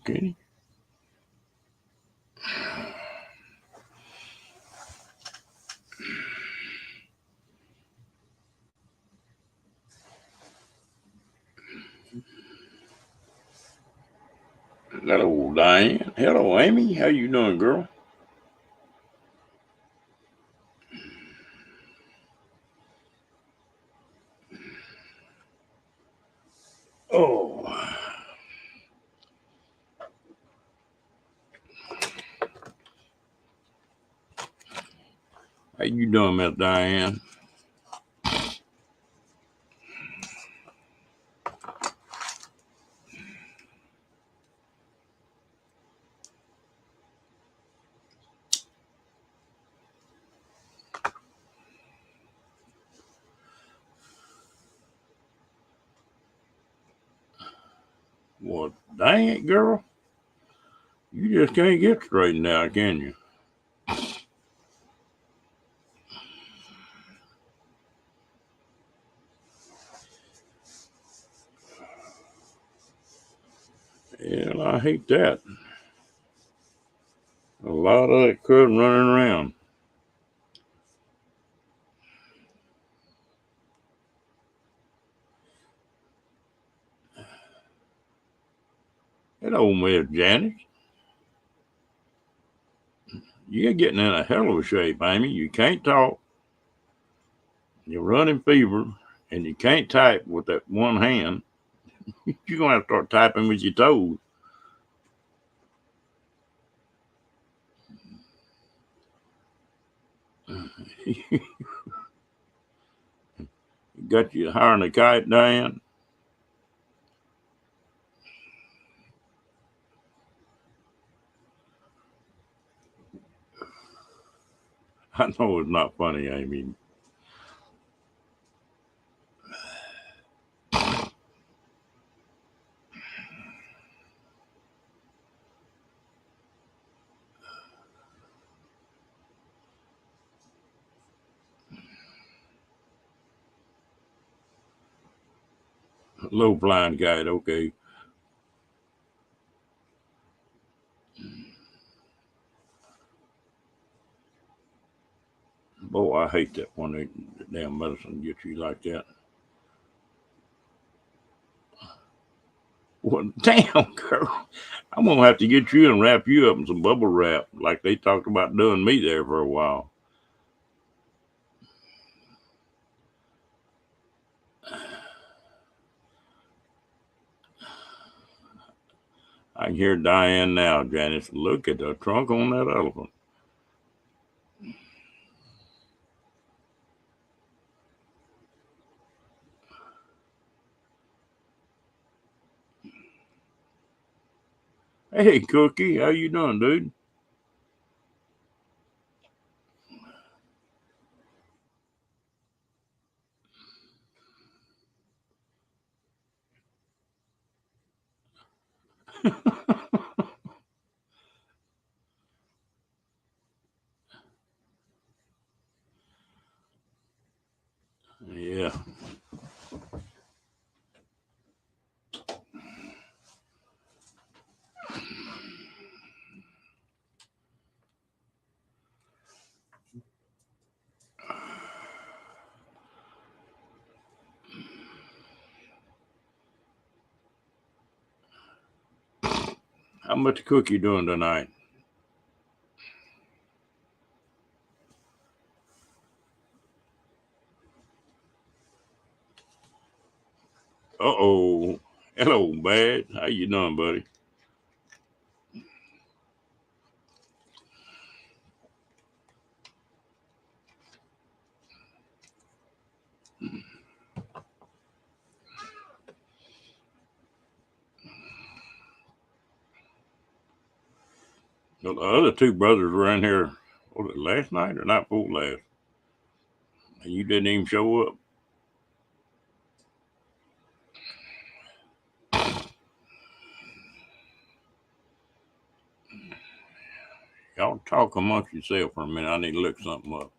Kenny. Hello, Diane. Hello, Amy. How you doing, girl? Oh, how you doing, Miss Diane? Well, dang it, girl. You just can't get straightened out, can you? Yeah, I hate that. A lot of that crud running around. Hello, Miss Janice. You're getting in a hell of a shape, Amy. You can't talk. You're running fever, and you can't type with that one hand. You're gonna have to start typing with your toes. You got you hiring a kite, Diane? I know it's not funny, Amy. Low flying kite, okay. Boy, I hate that when they the damn medicine gets you like that. Well, damn, girl. I'm gonna have to get you and wrap you up in some bubble wrap, like they talked about doing me there for a while. I can hear Diane now, Janice. Look at the trunk on that elephant. Hey, Cookie, how you doing, dude? Yeah. How much Cookie doing tonight? Uh-oh. Hello, Bad. How you doing, buddy? Well, the other two brothers were in here, was it last night or not before last? And you didn't even show up. Y'all talk amongst yourself for a minute. I need to look something up.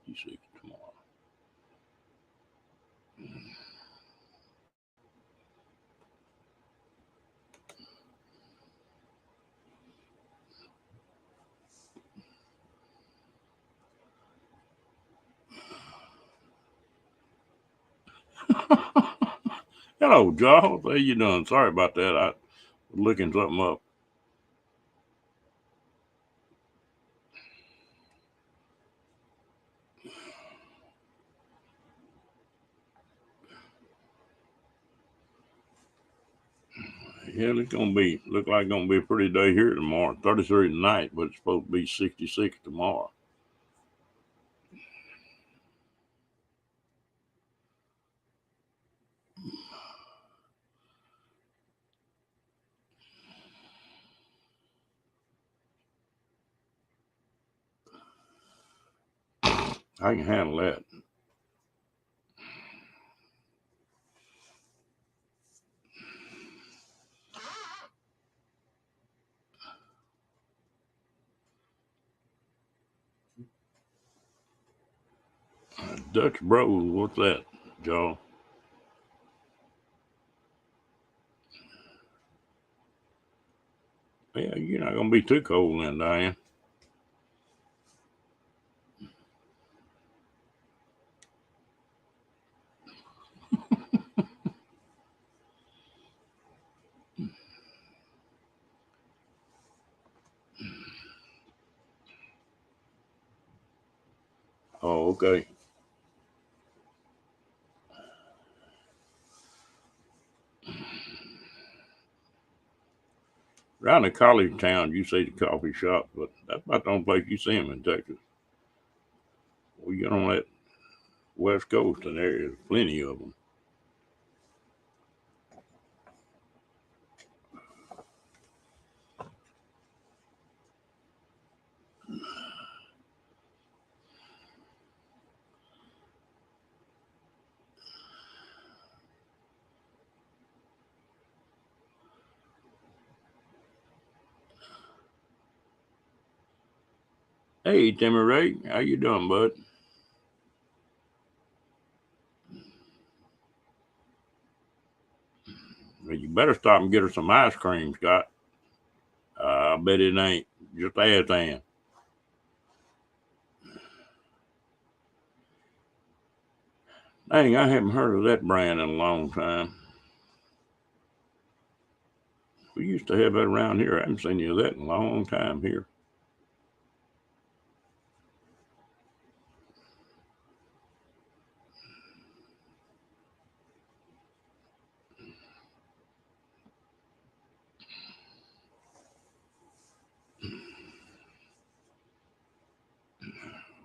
66 tomorrow. Hello, Charles. How you doing? Sorry about that. I was looking something up. Hell, it's gonna be look like it's gonna be a pretty day here tomorrow. 33 tonight, but it's supposed to be 66 tomorrow. I can handle that. Dutch Bros, what's that, Joe? Yeah, you're not gonna be too cold then, Diane. Oh, okay. Around the college town, you see the coffee shop, but that's about the only place you see them in Texas. We get on that West Coast, and there's plenty of them. Hey, Timmy Ray, how you doing, bud? Well, you better stop and get her some ice cream, Scott. I bet it ain't. Just ask Ann. Dang, I haven't heard of that brand in a long time. We used to have that around here. I haven't seen any of that in a long time here.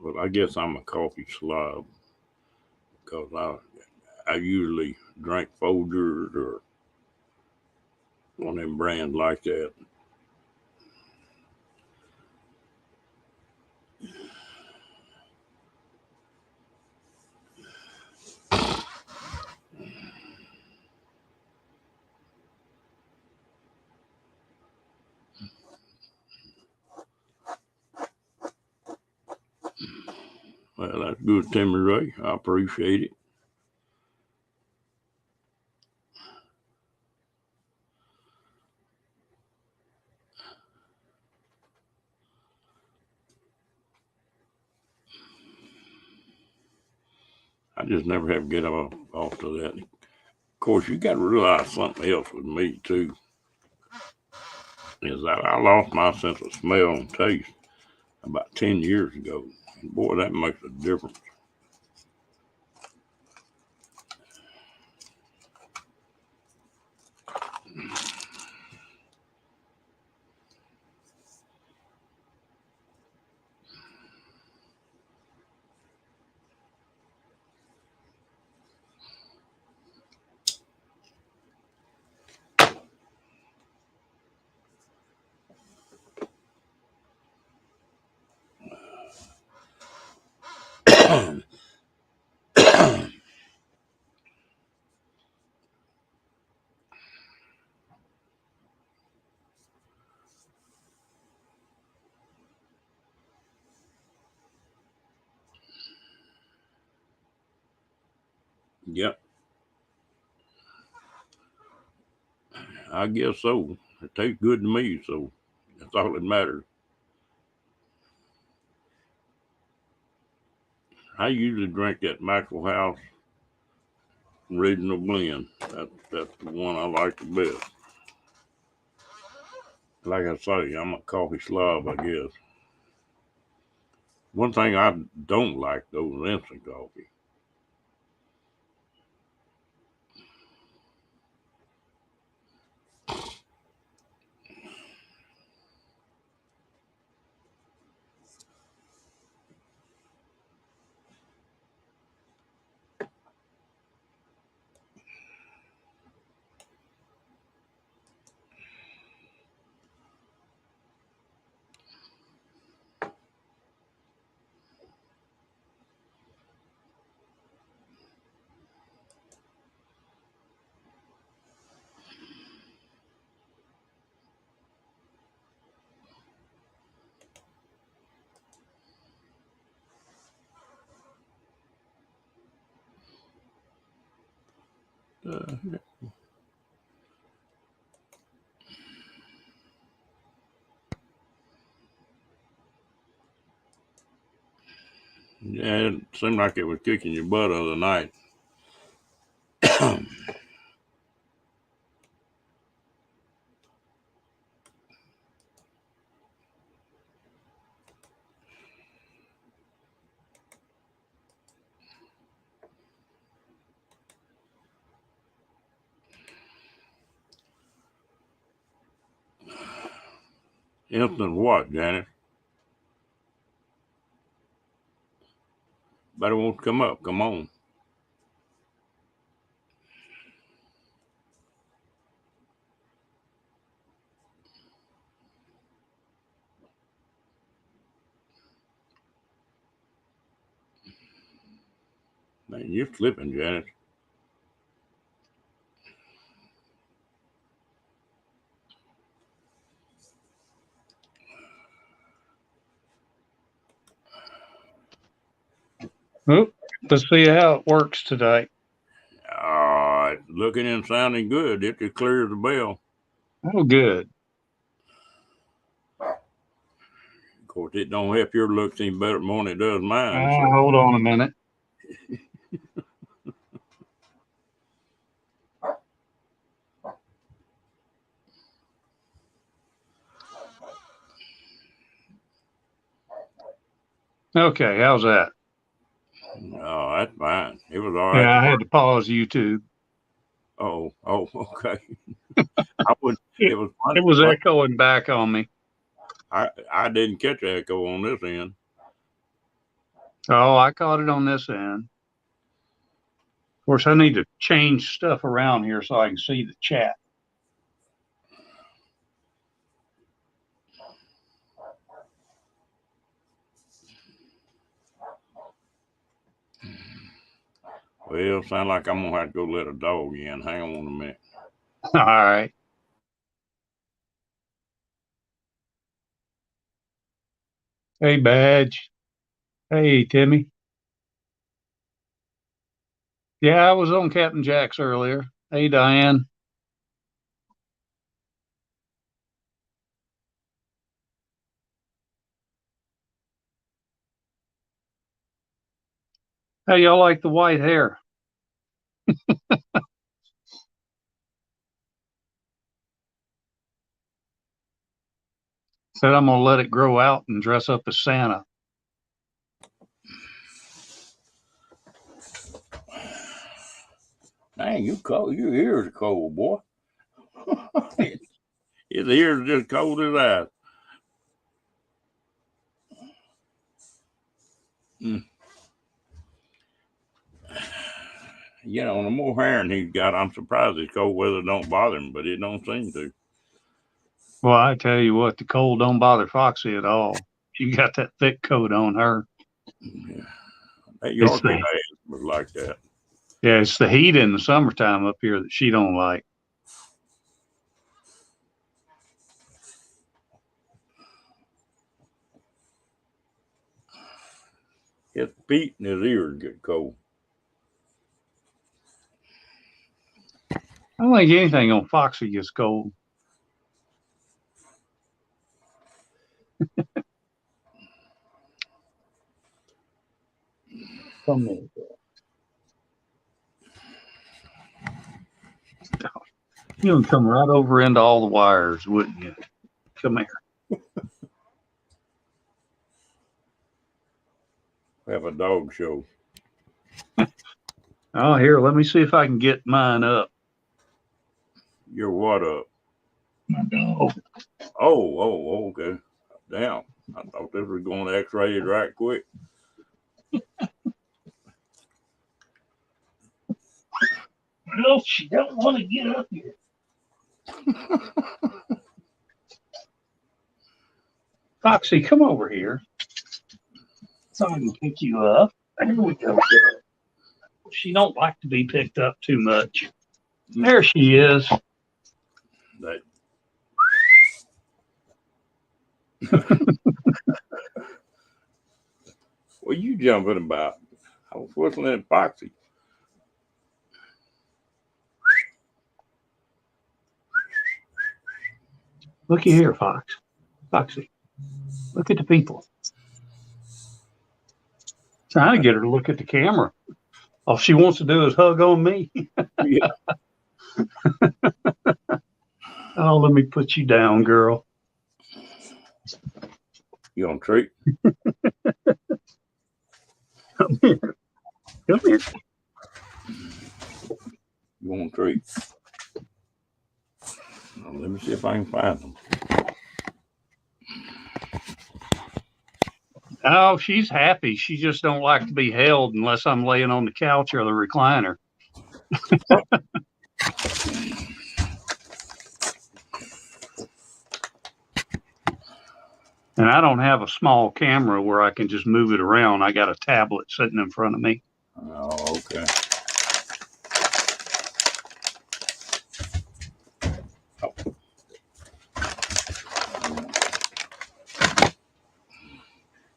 Well, I guess I'm a coffee slob because I usually drink Folgers or one of them brands like that. Well, that's good, Timmy Ray. I appreciate it. I just never have to get off to that. Of course, you got to realize something else with me too. Is that I lost my sense of smell and taste about 10 years ago. And boy, that makes a difference. Yep, I guess so. It tastes good to me, so that's all that matters. I usually drink that Maxwell House Original Blend. That's the one I like the best. Like I say, I'm a coffee slob, I guess. One thing I don't like though is instant coffee. Uh, yeah, it seemed like it was kicking your butt the other night. Instant what, Janet? Better won't come up. Come on. Man, you're slipping, Janet. Oop, let's see how it works today. It's looking and sounding good. It's as clear as a bell. Oh, good. Of course, it don't help your looks any better more than it does mine. So, Hold on a minute. Okay, how's that? oh, that's fine. It was all right. Yeah, I had to pause YouTube. Oh, okay. I would. It It, was it funny. was echoing back on me. I didn't catch the echo on this end. Oh, I caught it on this end. Of course, I need to change stuff around here so I can see the chat. Well, sound like I'm gonna have to go let a dog in. Hang on a minute. All right. Hey, Badge. Hey, Timmy. Yeah, I was on Captain Jack's earlier. Hey, Diane. Hey, y'all like the white hair? Said I'm gonna let it grow out and dress up as Santa. Dang, you cold. Your ears are cold, boy. His ears are just cold as ice. Mm. You know, the more hair he's got, I'm surprised his cold weather don't bother him, but it don't seem to. Well, I tell you what, the cold don't bother Foxy at all. She got that thick coat on her. Yeah. That It's Yorkie the days was like that. Yeah, it's the heat in the summertime up here that she don't like. His feet and his ears get cold. don't think anything on Foxy gets cold. Come here. You would come right over into all the wires, wouldn't you? Come here. Have a dog show. Oh, here, let me see if I can get mine up. Your what up? My dog. Oh, okay. Damn. I thought this was going X-rated right quick. No, she don't want to get up here. Foxy, come over here so I can pick you up. There we go. She don't like to be picked up too much. There she is. That. What you jumping about? I was whistling at Foxy. Looky here, Foxy. Look at the people. Trying to get her to look at the camera. All she wants to do is hug on me. Yeah. Oh, let me put you down, girl. You on treat? Come here. Come here. You on treat? Well, let me see if I can find them. Oh, she's happy. She just don't like to be held unless I'm laying on the couch or the recliner. And I don't have a small camera where I can just move it around. I got a tablet sitting in front of me. Oh, okay.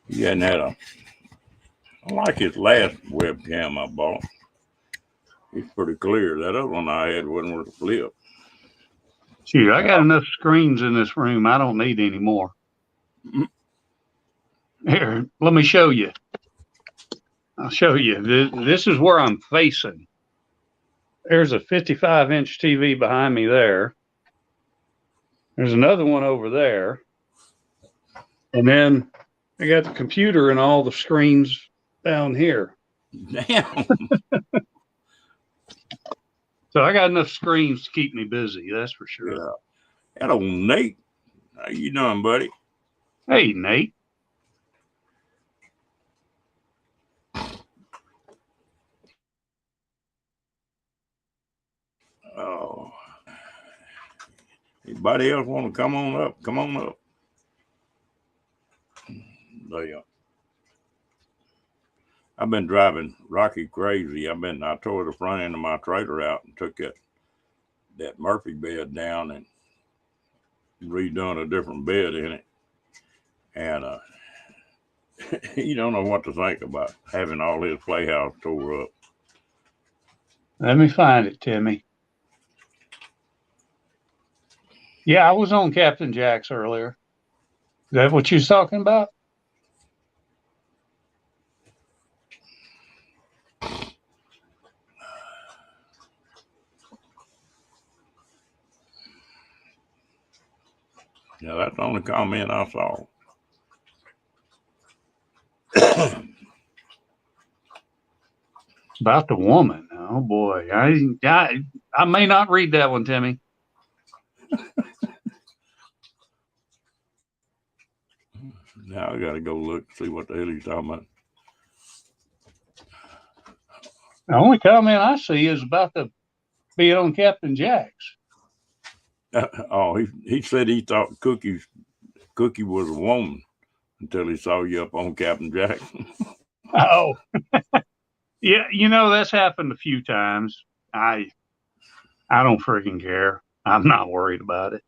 He hadn't had I like his last webcam I bought. He's pretty clear. That other one I had wasn't worth a flip. Shoot, I got enough screens in this room. I don't need any more. Here, let me show you. I'll show you. This is where I'm facing. There's a 55-inch TV behind me there. There's another one over there. And then I got the computer and all the screens down here. Damn. So I got enough screens to keep me busy, that's for sure. Yeah. Hello, Nate. How you doing, buddy? Hey, Nate. Oh. Anybody else want to come on up? Come on up. There. I've been driving Rocky crazy. I tore the front end of my trailer out and took that Murphy bed down and redone a different bed in it. And you don't know what to think about having all his playhouse tore up. Let me find it, Timmy. Yeah, I was on Captain Jack's earlier. Is that what you was talking about? Yeah, that's the only comment I saw. About the woman. Oh boy, I may not read that one, Timmy. Now I got to go look see what the hell he's talking about. The only comment I see is about the being on Captain Jack's. He said he thought Cookie was a woman until he saw you up on Captain Jack. Oh, yeah. That's happened a few times. I don't freaking care. I'm not worried about it.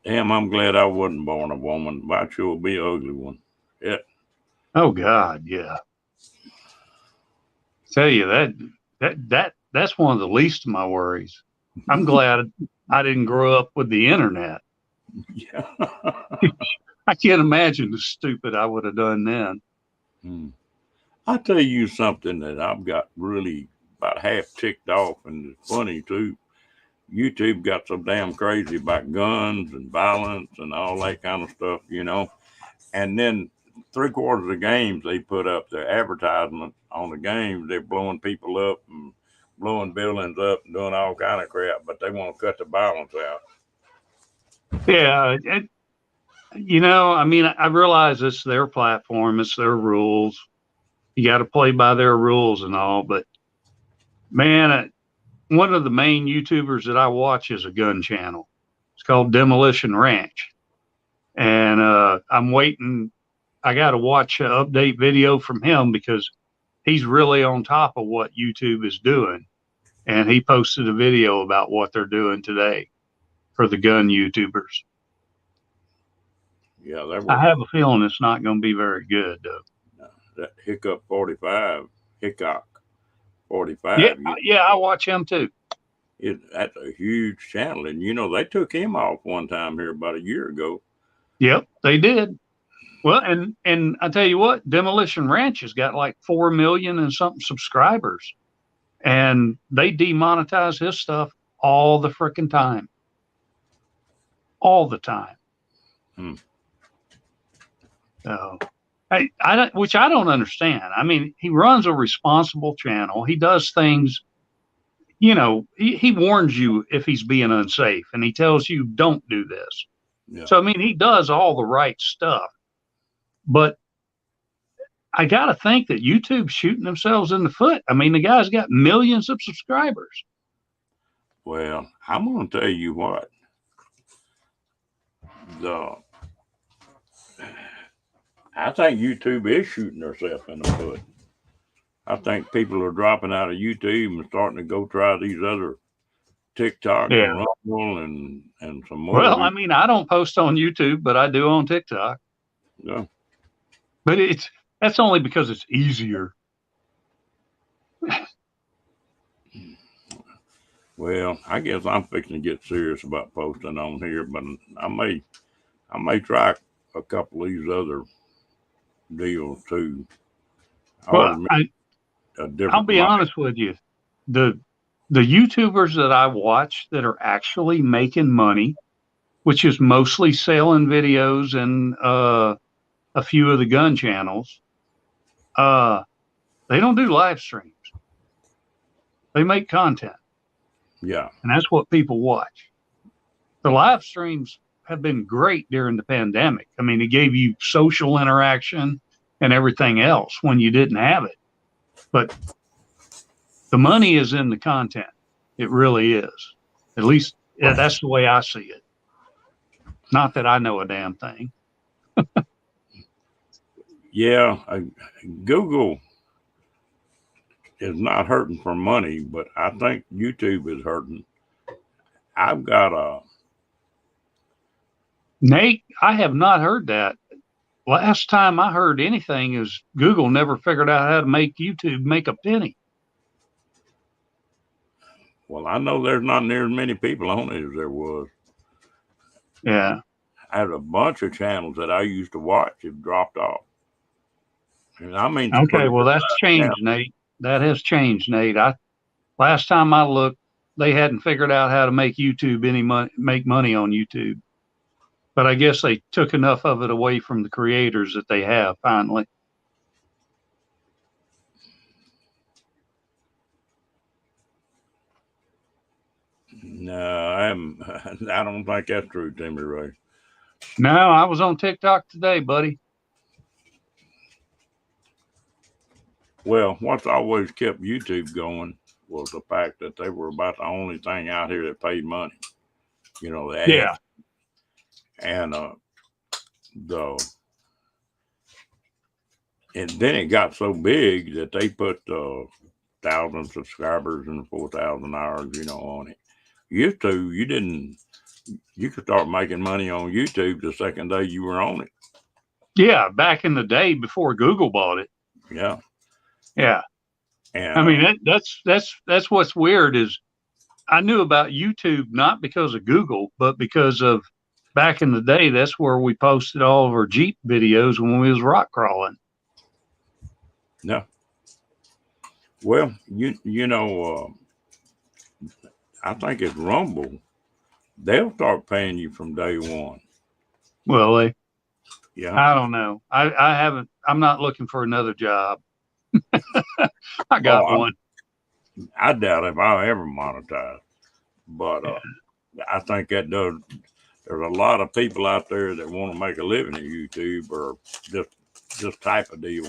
Damn, I'm glad I wasn't born a woman. I sure be an ugly one. Yeah. Oh God, yeah. Tell you that that's one of the least of my worries. I'm glad I didn't grow up with the internet. Yeah. I can't imagine the stupid I would have done then. I'll tell you something that I've got really about half ticked off, and it's funny too. YouTube got so damn crazy about guns and violence and all that kind of stuff, And then 3/4 of the games they put up their advertisement on the games, they're blowing people up and blowing buildings up and doing all kind of crap, but they want to cut the violence out. Yeah. I mean, I realize it's their platform, it's their rules. You got to play by their rules and all, but man, one of the main YouTubers that I watch is a gun channel. It's called Demolition Ranch. And I'm waiting. I got to watch an update video from him because he's really on top of what YouTube is doing. And he posted a video about what they're doing today for the gun YouTubers. Yeah, I have a feeling it's not going to be very good, though. That Hickok 45. Yeah, I watch him too. That's a huge channel, and they took him off one time here about a year ago. Yep, they did. Well, and I tell you what, Demolition Ranch has got like 4 million and something subscribers, and they demonetize his stuff all the freaking time, all the time. So, which I don't understand. I mean, he runs a responsible channel. He does things. He warns you if he's being unsafe, and he tells you don't do this. Yeah. So, I mean, he does all the right stuff. But I got to think that YouTube's shooting themselves in the foot. I mean, the guy's got millions of subscribers. Well, I'm going to tell you what. I think YouTube is shooting themselves in the foot. I think people are dropping out of YouTube and starting to go try these other TikTok and Rumble and some more. Well, I mean, I don't post on YouTube, but I do on TikTok. Yeah. But that's only because it's easier. Well, I guess I'm fixing to get serious about posting on here, but I may try a couple of these other deals too. Well, I'll be honest with you. The YouTubers that I watch that are actually making money, which is mostly selling videos and a few of the gun channels, they don't do live streams. They make content. Yeah. And that's what people watch. The live streams have been great during the pandemic. I mean, it gave you social interaction and everything else when you didn't have it. But the money is in the content. It really is. At least that's the way I see it. Not that I know a damn thing. Yeah, Google is not hurting for money, but I think YouTube is hurting. I've got Nate, I have not heard that. Last time I heard anything is Google never figured out how to make YouTube make a penny. Well, I know there's not near as many people on it as there was. Yeah. I had a bunch of channels that I used to watch have dropped off. And I mean, okay, well, that's changed, Nate. That has changed, Nate. Last time I looked, they hadn't figured out how to make YouTube make money on YouTube. But I guess they took enough of it away from the creators that they have finally. No, I don't think that's true, Timmy Ray. No, I was on TikTok today, buddy. Well, what's always kept YouTube going was the fact that they were about the only thing out here that paid money. The ads. Yeah. And and then it got so big that they put 1,000 subscribers and 4,000 hours, on it. Used to, you could start making money on YouTube the second day you were on it. Yeah, back in the day before Google bought it. Yeah. Yeah. And I mean, that's what's weird is I knew about YouTube not because of Google, but because of back in the day. That's where we posted all of our Jeep videos when we was rock crawling. no, well, you know, I think it's Rumble. They'll start paying you from day one. Well, Yeah. I don't know. I haven't. I'm not looking for another job. I got Oh, one. I doubt if I'll ever monetize, but Yeah. I think that does. There's a lot of people out there that want to make a living at YouTube or just type of deal.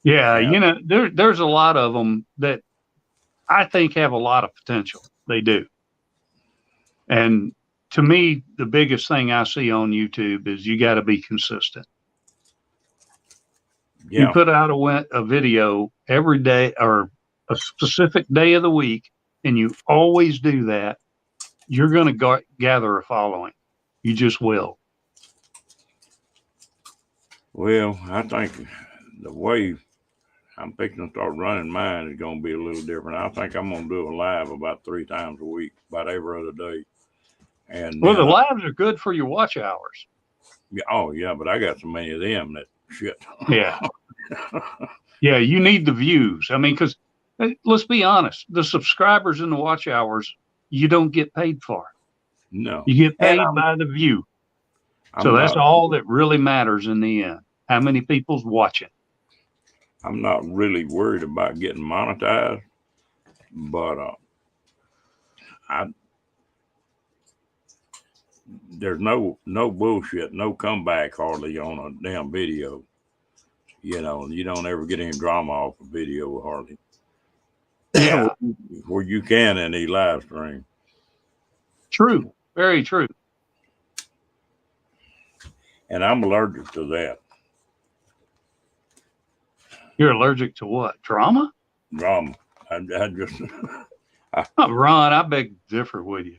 Yeah, And there's a lot of them that I think have a lot of potential. They do. And to me, the biggest thing I see on YouTube is you got to be consistent. You yeah, put out a video every day or a specific day of the week, and you always do that, you're going to gather a following. You just will. well, I think the way I'm fixing to start running mine is going to be a little different. I think I'm going to do a live about 3 times a week, about every other day. And Well, the then, lives are good for your watch hours. oh yeah, but I got so many of them that shit. Yeah. Yeah, you need the views. I mean, because let's be honest, the subscribers and the watch hours, you don't get paid for. No, You get and paid by the view. So I'm that's not. all that really matters in the end. How many people's watching? I'm not really worried about getting monetized, but I there's no bullshit, no comeback hardly on a damn video. You know, you don't ever get any drama off a video hardly. Yeah, Where you can in a live stream. true. Very true. And I'm allergic to that You're allergic to what? Drama? drama. I just Oh, Ron, I beg to differ with you.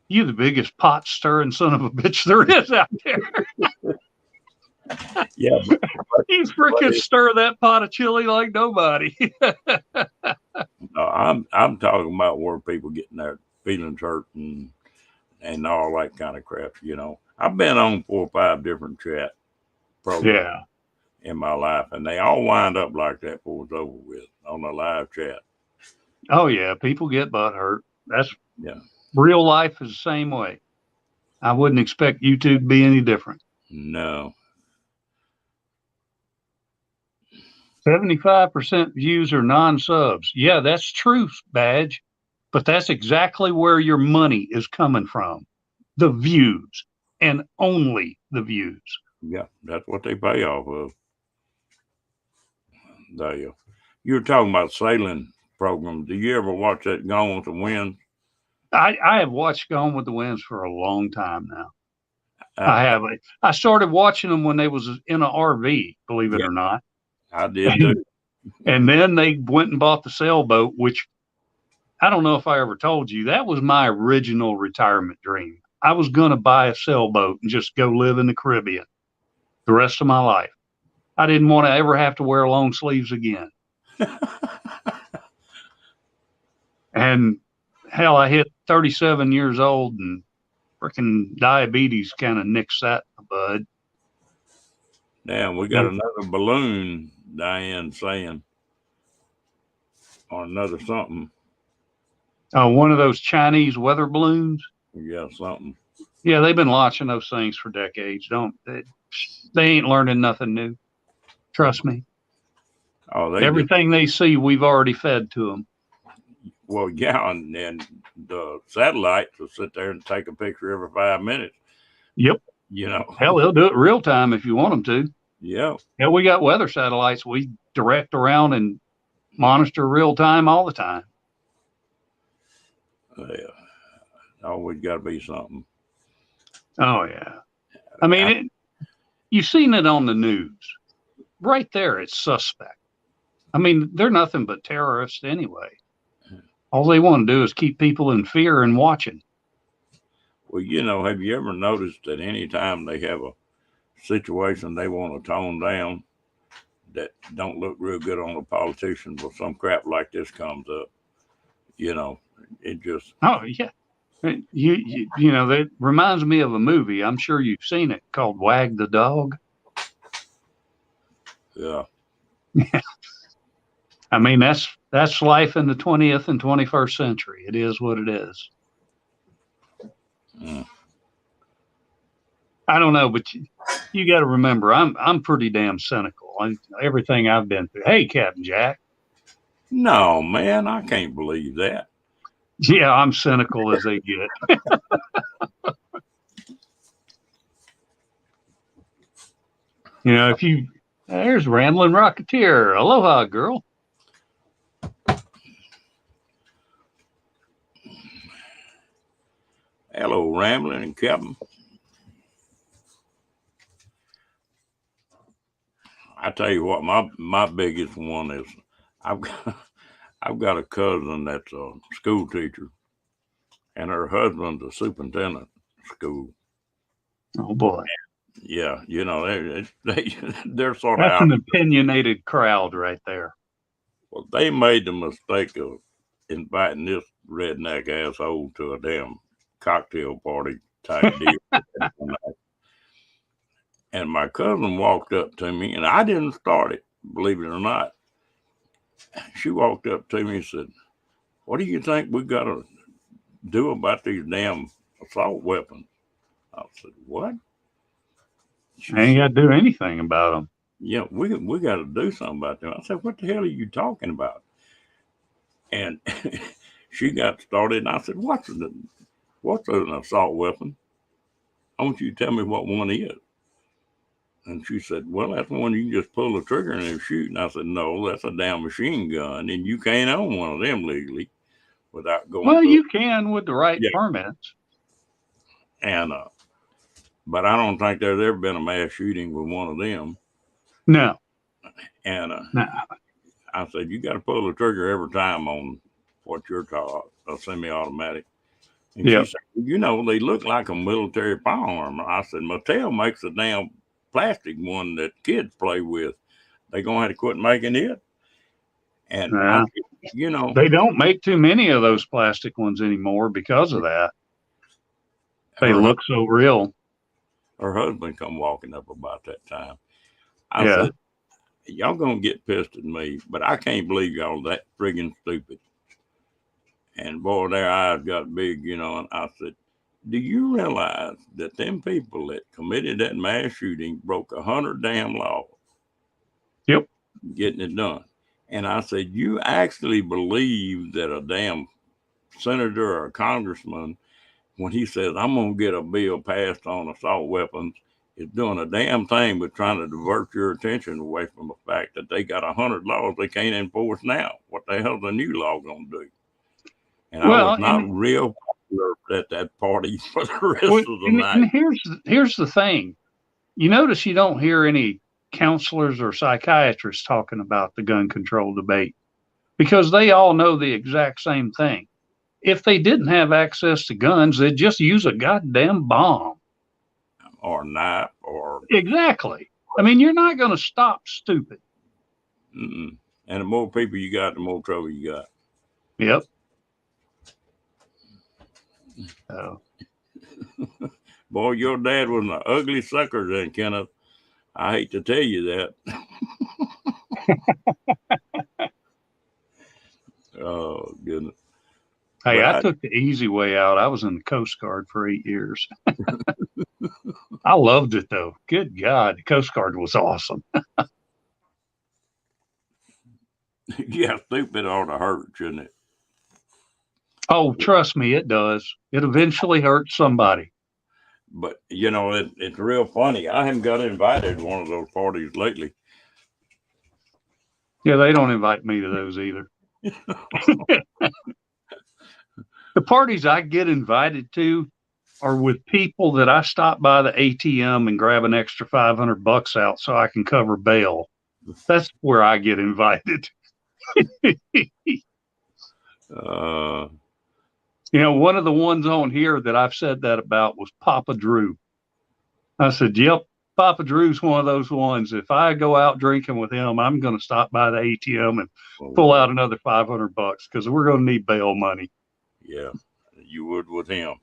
You the biggest pot stirring son of a bitch there is out there. yeah, You freaking stir that pot of chili like nobody. no, I'm talking about where people getting their feelings hurt and all that kind of crap. You know, I've been on 4 or 5 different chat programs Yeah. in my life, and they all wind up like that before it's over with on the live chat. Oh yeah, people get butt hurt. That's Yeah, real life is the same way. I wouldn't expect YouTube to be any different. no, 75% views are non-subs. Yeah, that's true, Badge. But that's exactly where your money is coming from. The views and only the views. yeah, that's what they pay off of. You were talking about sailing programs. Do you ever watch that Gone with the Wind? I have watched Gone with the Winds for a long time now. I I, have. I started watching them when they was in an RV, believe it yeah, or not. I did too. And then they went and bought the sailboat, which I don't know if I ever told you. That was my original retirement dream. I was going to buy a sailboat and just go live in the Caribbean the rest of my life. I didn't want to ever have to wear long sleeves again. And hell, I hit 37 years old and freaking diabetes kind of nicks that in the bud. Damn, we got another balloon, Diane saying, or another something. One of those Chinese weather balloons. Yeah, something. Yeah, they've been launching those things for decades. They ain't learning nothing new. Trust me. Oh, Everything they see, we've already fed to them. Well, yeah, and the satellites will sit there and take a picture every 5 minutes. Yep. You know. Hell, they'll do it real time if you want them to. Yeah. Yeah, we got weather satellites. We direct around and monitor real time all the time. Yeah. Always got to be something. Oh yeah. I mean, you've seen it on the news. Right there, it's suspect. I mean, they're nothing but terrorists anyway. All they want to do is keep people in fear and watching. Well, you know, have you ever noticed that anytime they have a situation they want to tone down, that don't look real good on a politician, but some crap like this comes up. You know, it just. Oh yeah. You know, that reminds me of a movie. I'm sure you've seen it called Wag the Dog. Yeah. I mean, that's life in the 20th and 21st century. It is what it is. Mm. I don't know, but you got to remember, I'm pretty damn cynical. Everything I've been through. Hey, Captain Jack. No, man, I can't believe that. Yeah, I'm cynical as they get. You know, there's Rambling Rocketeer. Aloha, girl. Hello, Rambling and Captain. I tell you what, my biggest one is I've got, I've got a cousin that's a school teacher, and her husband's a superintendent of school. Oh boy, Yeah, you know they're sort of that's out. an opinionated crowd right there. Well, they made the mistake of inviting this redneck asshole to a damn cocktail party type deal. And my cousin walked up to me, and I didn't start it, believe it or not. She walked up to me and said, "What do you think we got to do about these damn assault weapons?" I said, "What?" She I ain't said, got to do anything about them. "Yeah, we got to do something about them." I said, "What the hell are you talking about?" And she got started, and I said, what's an assault weapon? I want you to tell me what one is." And she said, "Well, that's one you can just pull the trigger and then shoot." And I said, "No, that's a damn machine gun, and you can't own one of them legally without going Well, through." you can with the right Yeah, permits. and but I don't think there's ever been a mass shooting with one of them. No, And no. I said, "You got to pull the trigger every time on what you're taught, a semi-automatic." And she Yep. said, "You know, they look like a military firearm." I said, "Mattel makes a damn plastic one that kids play with. They gonna have to quit making it." And I Yeah. said, you know, They don't make too many of those plastic ones anymore because of that. They her look so real. her husband come walking up about that time. I Yeah. said, "Y'all gonna get pissed at me, but I can't believe y'all that friggin' stupid." And boy, their eyes got big, you know. And I said, "Do you realize that them people that committed that mass shooting broke 100 damn laws Yep. getting it done?" And I said, "You actually believe that a damn senator or a congressman, when he says, 'I'm going to get a bill passed on assault weapons,' is doing a damn thing but trying to divert your attention away from the fact that they got 100 laws they can't enforce now? What the hell's a new law going to do?" And I was Well, not real popular at that party for the rest of the and night. here's the thing. You notice you don't hear any counselors or psychiatrists talking about the gun control debate because they all know the exact same thing. If they didn't have access to guns, they'd just use a goddamn bomb. Or knife, or Exactly. I mean, you're not going to stop stupid. mm-mm. And the more people you got, the more trouble you got. Yep. Oh. Boy, your dad was an ugly sucker then, Kenneth. I hate to tell you that. Oh, goodness. Hey, But I took the easy way out. I was in the Coast Guard for 8 years. I loved it though. Good God, the Coast Guard was awesome. yeah, stupid ought to hurt, shouldn't it? Oh, trust me, it does. It eventually hurts somebody. But, you know, it's real funny. I haven't got invited to one of those parties lately. Yeah, they don't invite me to those either. The parties I get invited to are with people that I stop by the ATM and grab an extra $500 out so I can cover bail. That's where I get invited. Uh, You know, one of the ones on here that I've said that about was Papa Drew. I said, "Yep, Papa Drew's one of those ones. If I go out drinking with him, I'm going to stop by the ATM and pull out another $500 because we're going to need bail money. Yeah, you would with him.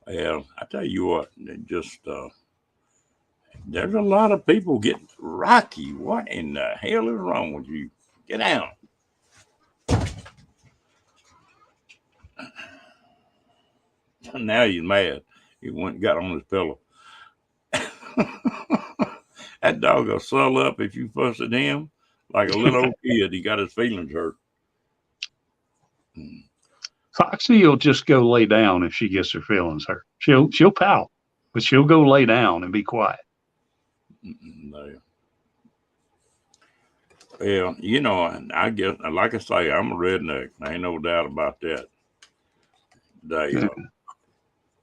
Well, I tell you what, just there's a lot of people getting rocky. What in the hell is wrong with you? Get down. Now he's mad. He went and got on his pillow. That dog will swell up if you fuss at him like a little old kid. He got his feelings hurt. Foxy will just go lay down if she gets her feelings hurt. She'll pout, but she'll go lay down and be quiet. No. Well, you know, I guess, like I say, I'm a redneck. Ain't no doubt about that.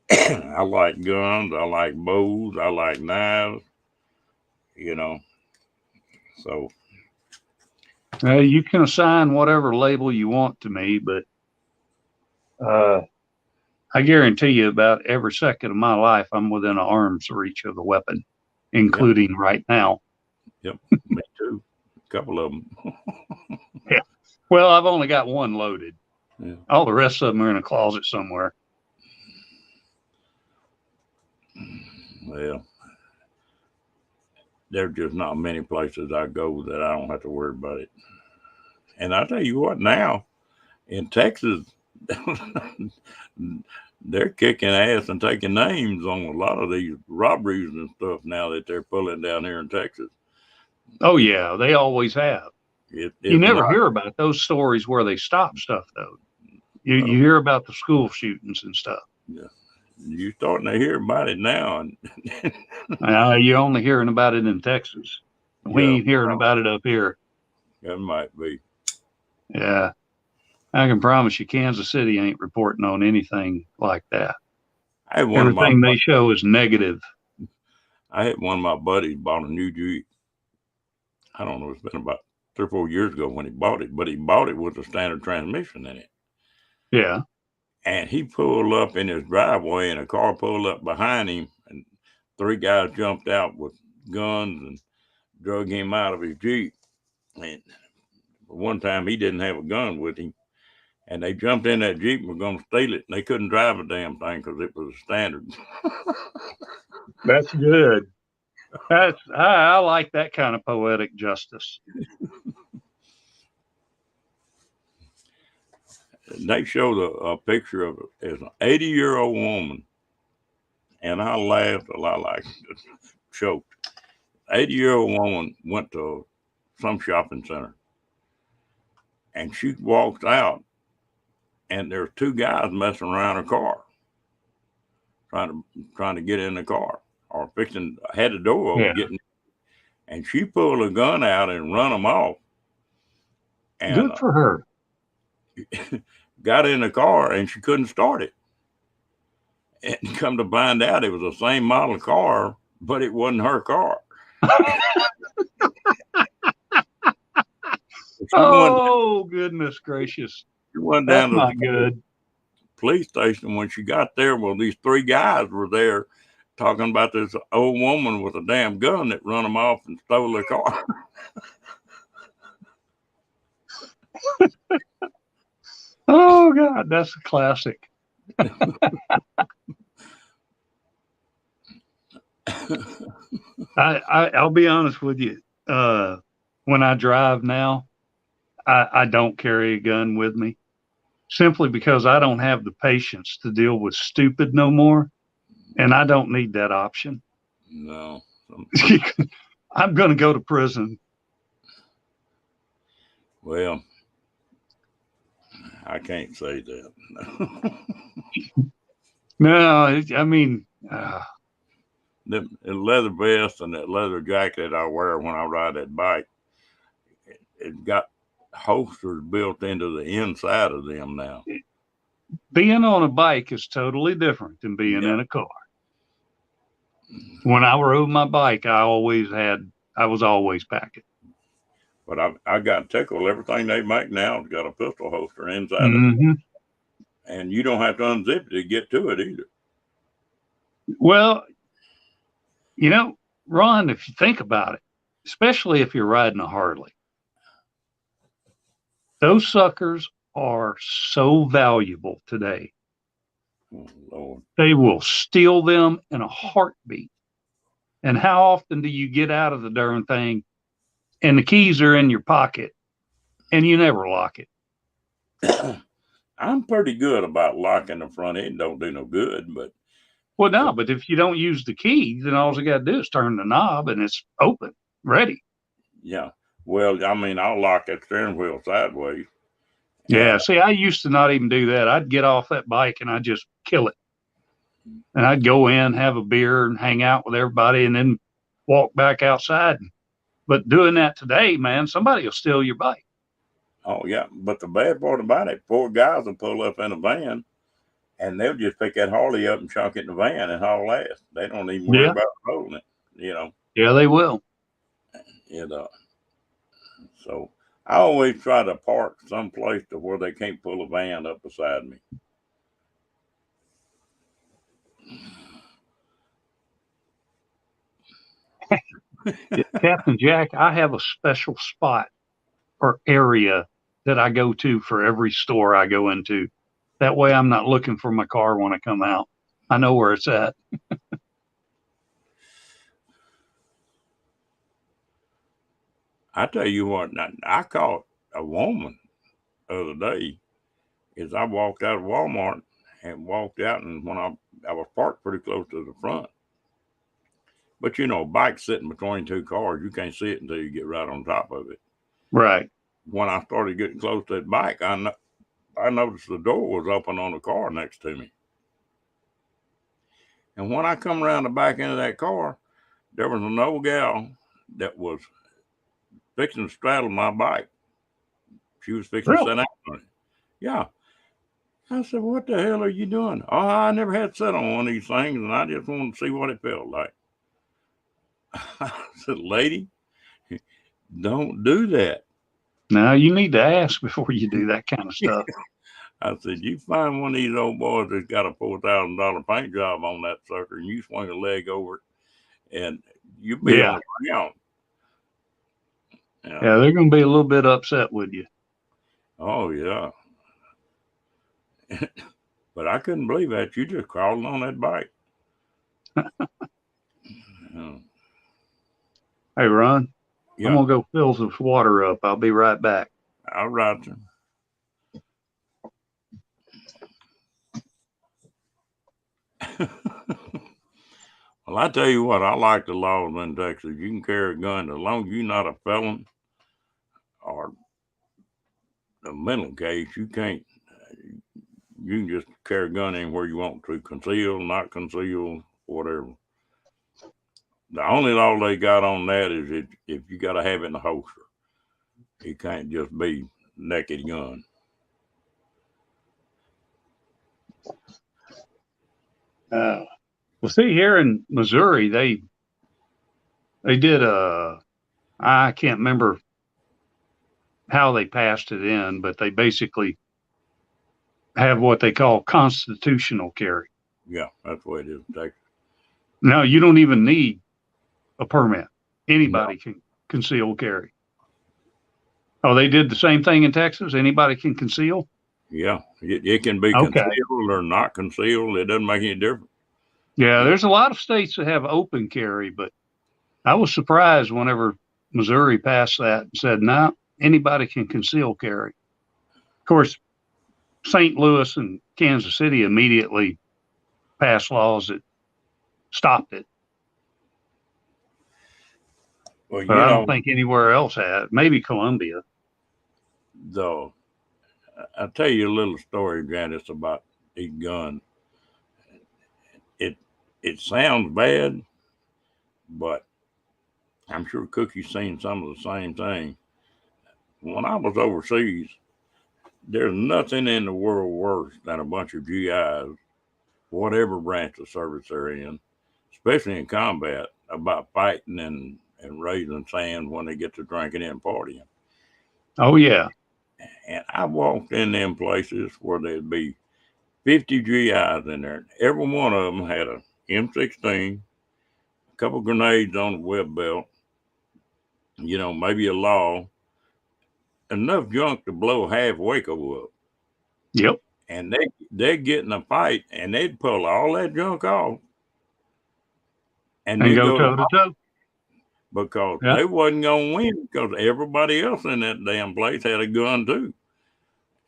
I like guns. I like bows. I like knives. You know, so. You can assign whatever label you want to me, but I guarantee you about every second of my life, I'm within an arm's reach of the weapon, including right now. Yep, me too. A couple of them. Yeah. Well, I've only got one loaded. Yeah. All the rest of them are in a closet somewhere. Well, there's just not many places I go that I don't have to worry about it. And I tell you what, now in Texas, they're kicking ass and taking names on a lot of these robberies and stuff now that they're pulling down here in Texas. Oh, yeah, they always have. You never hear about those stories where they stop stuff, though. You hear about the school shootings and stuff. Yeah. You're starting to hear about it now. You're only hearing about it in Texas. We ain't hearing about it up here. That might be. Yeah. I can promise you Kansas City ain't reporting on anything like that. Everything they show is negative. I had one of my buddies bought a new Jeep. I don't know, it's been about 3 or 4 years ago when he bought it, but he bought it with a standard transmission in it. Yeah. And he pulled up in his driveway and a car pulled up behind him and 3 guys jumped out with guns and drug him out of his Jeep. And one time he didn't have a gun with him. And they jumped in that Jeep and were going to steal it. And they couldn't drive a damn thing because it was a standard. That's good. I like that kind of poetic justice. They showed a picture of it as an 80-year-old woman. And I laughed a lot, like choked. 80-year-old woman went to some shopping center. And she walked out. And there's 2 guys messing around her car, trying to get in the car or had the door open, getting. And she pulled a gun out and run them off. And, good for her. Got in the car and she couldn't start it. And come to find out, it was the same model car, but it wasn't her car. Goodness gracious. She went down to the police station. When she got there, well, these 3 guys were there talking about this old woman with a damn gun that run them off and stole their car. Oh, God, that's a classic. I'll be honest with you. When I drive now, I don't carry a gun with me simply because I don't have the patience to deal with stupid no more. And I don't need that option. No. I'm going to go to prison. Well, I can't say that. No, I mean, the leather vest and that leather jacket I wear when I ride that bike, it got holsters built into the inside of them now. Being on a bike is totally different than being in a car. When I rode my bike, I was always packing. But I got tickled. Everything they make now has got a pistol holster inside of it. And you don't have to unzip it to get to it either. Well, Ron, if you think about it, especially if you're riding a Harley, those suckers are so valuable today. Oh, Lord. They will steal them in a heartbeat. And how often do you get out of the darn thing and the keys are in your pocket and you never lock it? I'm pretty good about locking the front end. Don't do no good, but Well, no, but if you don't use the key, then all you got to do is turn the knob and it's open, ready. yeah. Well, I mean, I'll lock that steering wheel sideways. Yeah. See, I used to not even do that. I'd get off that bike and I'd just kill it. And I'd go in, have a beer, and hang out with everybody, and then walk back outside. But doing that today, man, somebody will steal your bike. Oh yeah, but the bad part about it, poor guys will pull up in a van and they'll just pick that Harley up and chunk it in the van and haul ass. They don't even worry Yeah. about rolling it, you know. Yeah, they will. It, so I always try to park someplace to where they can't pull a van up beside me. Captain Jack, I have a special spot or area that I go to for every store I go into. That way I'm not looking for my car when I come out. I know where it's at. I tell you what, I caught a woman the other day as I walked out of Walmart and walked out, and when I was parked pretty close to the front. But you know, bike sitting between two cars, you can't see it until you get right on top of it. Right. When I started getting close to that bike, I noticed the door was open on the car next to me. And when I come around the back end of that car, there was an old gal that was fixing to straddle my bike. She was fixing to Really? sit down on it. Yeah. I said, "What the hell are you doing?" "Oh, I never had sat on one of these things, and I just wanted to see what it felt like." I said, "Lady, don't do that." Now you need to ask before you do that kind of stuff. I said, "You find one of these old boys that's got a $4,000 paint job on that sucker, and you swing a leg over it, and you be on Yeah. the ground." Yeah, they're going to be a little bit upset with you. Oh yeah. But I couldn't believe that you just crawled on that bike. Hey, Ron, I'm Yeah, going to go fill some water up. I'll be right back. all right. Well, I tell you what, I like the laws in Texas. You can carry a gun as long as you're not a felon or a mental case. You can't. You can just carry a gun anywhere you want to, conceal, not conceal, whatever. The only law they got on that is if you got to have it in the holster. It can't just be naked gun. Well, see, here in Missouri, they did I can't remember how they passed it in, but they basically have what they call constitutional carry. Yeah, that's the way it is in Texas. Now, you don't even need a permit. No. Anybody can conceal carry. Oh, they did the same thing in Texas? Anybody can conceal? Yeah, it can be Okay. concealed or not concealed. It doesn't make any difference. Yeah, there's a lot of states that have open carry, but I was surprised whenever Missouri passed that and said, no, anybody can conceal carry. Of course, St. Louis and Kansas City immediately passed laws that stopped it. Well, But I don't think anywhere else had. Maybe Columbia. though, I'll tell you a little story, Janice, about these guns. It sounds bad, but I'm sure Cookie's seen some of the same thing. When I was overseas, there's nothing in the world worse than a bunch of GIs, whatever branch of service they're in, especially in combat, about fighting and raising sand when they get to drinking and partying. Oh, yeah. And I walked in them places where there'd be 50 GIs in there. Every one of them had a M16, a couple grenades on the web belt, maybe a law, enough junk to blow half Waco up. Yep. And they'd get in a fight and they'd pull all that junk off and And then go go to toe to toe. because Yeah. they wasn't going to win because everybody else in that damn place had a gun too.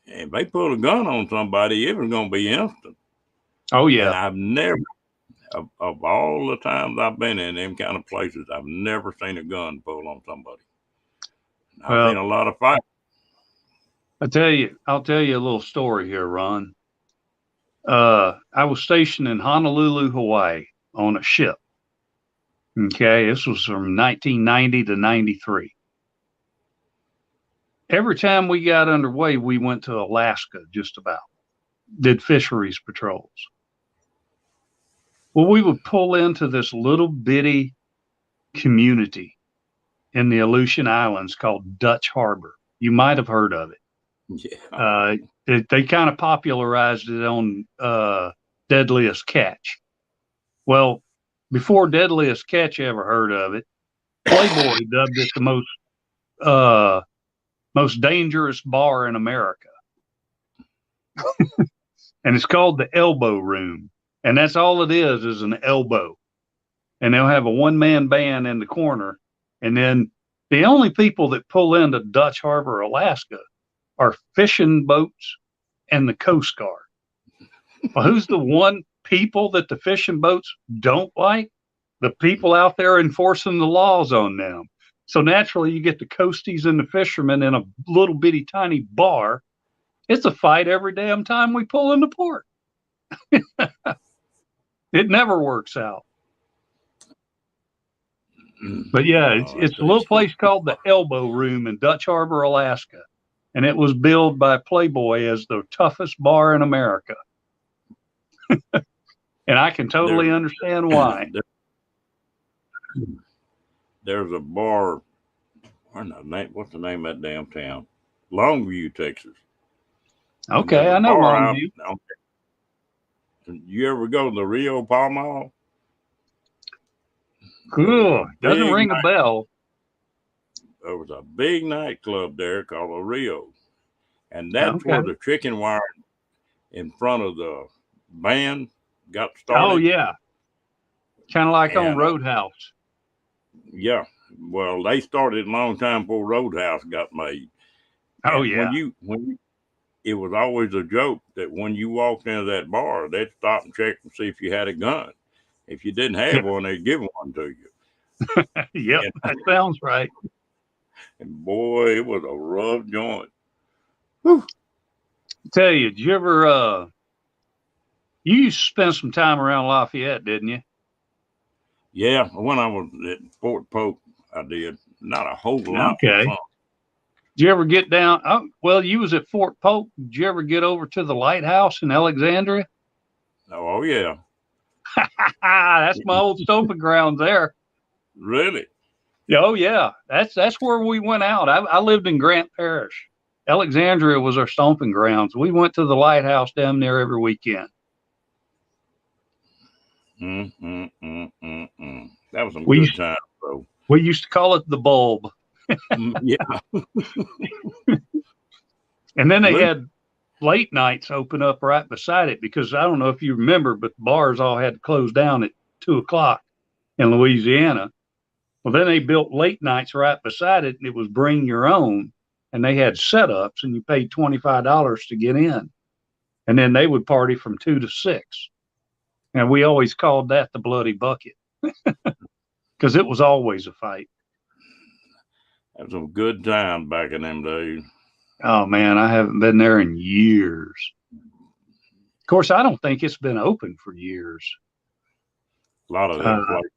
If they put a gun on somebody, it was going to be instant. Oh, And yeah. I've never, of all the times I've been in them kind of places, I've never seen a gun pull on somebody. I've seen Well, a lot of fights. I'll tell you a little story here, Ron. I was stationed in Honolulu, Hawaii on a ship. Okay. This was from 1990 to 93. Every time we got underway, we went to Alaska, just about, did fisheries patrols. Well, we would pull into this little bitty community in the Aleutian Islands called Dutch Harbor. You might have heard of it. Yeah. They kind of popularized it on Deadliest Catch. Well, before Deadliest Catch ever heard of it, Playboy dubbed it the most dangerous bar in America. And it's called the Elbow Room. And that's all it is an elbow. And they'll have a one-man band in the corner. And then the only people that pull into Dutch Harbor, Alaska are fishing boats and the Coast Guard. Well, who's the one people that the fishing boats don't like? The people out there enforcing the laws on them. So naturally, you get the coasties and the fishermen in a little bitty tiny bar. It's a fight every damn time we pull into port. It never works out. But yeah, it's a little place called the Elbow Room in Dutch Harbor, Alaska. And it was billed by Playboy as the toughest bar in America. And I can totally understand why. There's a bar. What's the name of that damn town? Longview, Texas. Okay, I know Longview. You ever go to the Rio Palma? Cool. Doesn't ring a bell. There was a big nightclub there called the Rio. And that's where the chicken wire in front of the band got started. Oh, yeah. Kind of like on Roadhouse. Yeah. Well, they started a long time before Roadhouse got made. Oh, and yeah. It was always a joke that when you walked into that bar, they'd stop and check and see if you had a gun. If you didn't have one, they'd give one to you. Yep, that sounds right. And boy, it was a rough joint. Whew. I tell you, did you ever you used to spend some time around Lafayette, didn't you? Yeah, when I was at Fort Polk, I did. Not a whole lot. Okay. Did you ever get down? Oh, well, you was at Fort Polk. Did you ever get over to the lighthouse in Alexandria? Oh yeah. That's my old stomping grounds there. Really? Oh yeah. That's where we went out. I lived in Grant Parish. Alexandria was our stomping grounds. We went to the lighthouse down there every weekend. That was some good times, though. We used to call it the bulb. Yeah. And then they had late nights open up right beside it because I don't know if you remember, but the bars all had to close down at 2:00 in Louisiana. Well, then they built late nights right beside it, and it was bring your own. And they had setups, and you paid $25 to get in. And then they would party from 2 to 6. And we always called that the Bloody Bucket because it was always a fight. That was some good times back in them days. Oh, man, I haven't been there in years. Of course, I don't think it's been open for years. A lot of them places.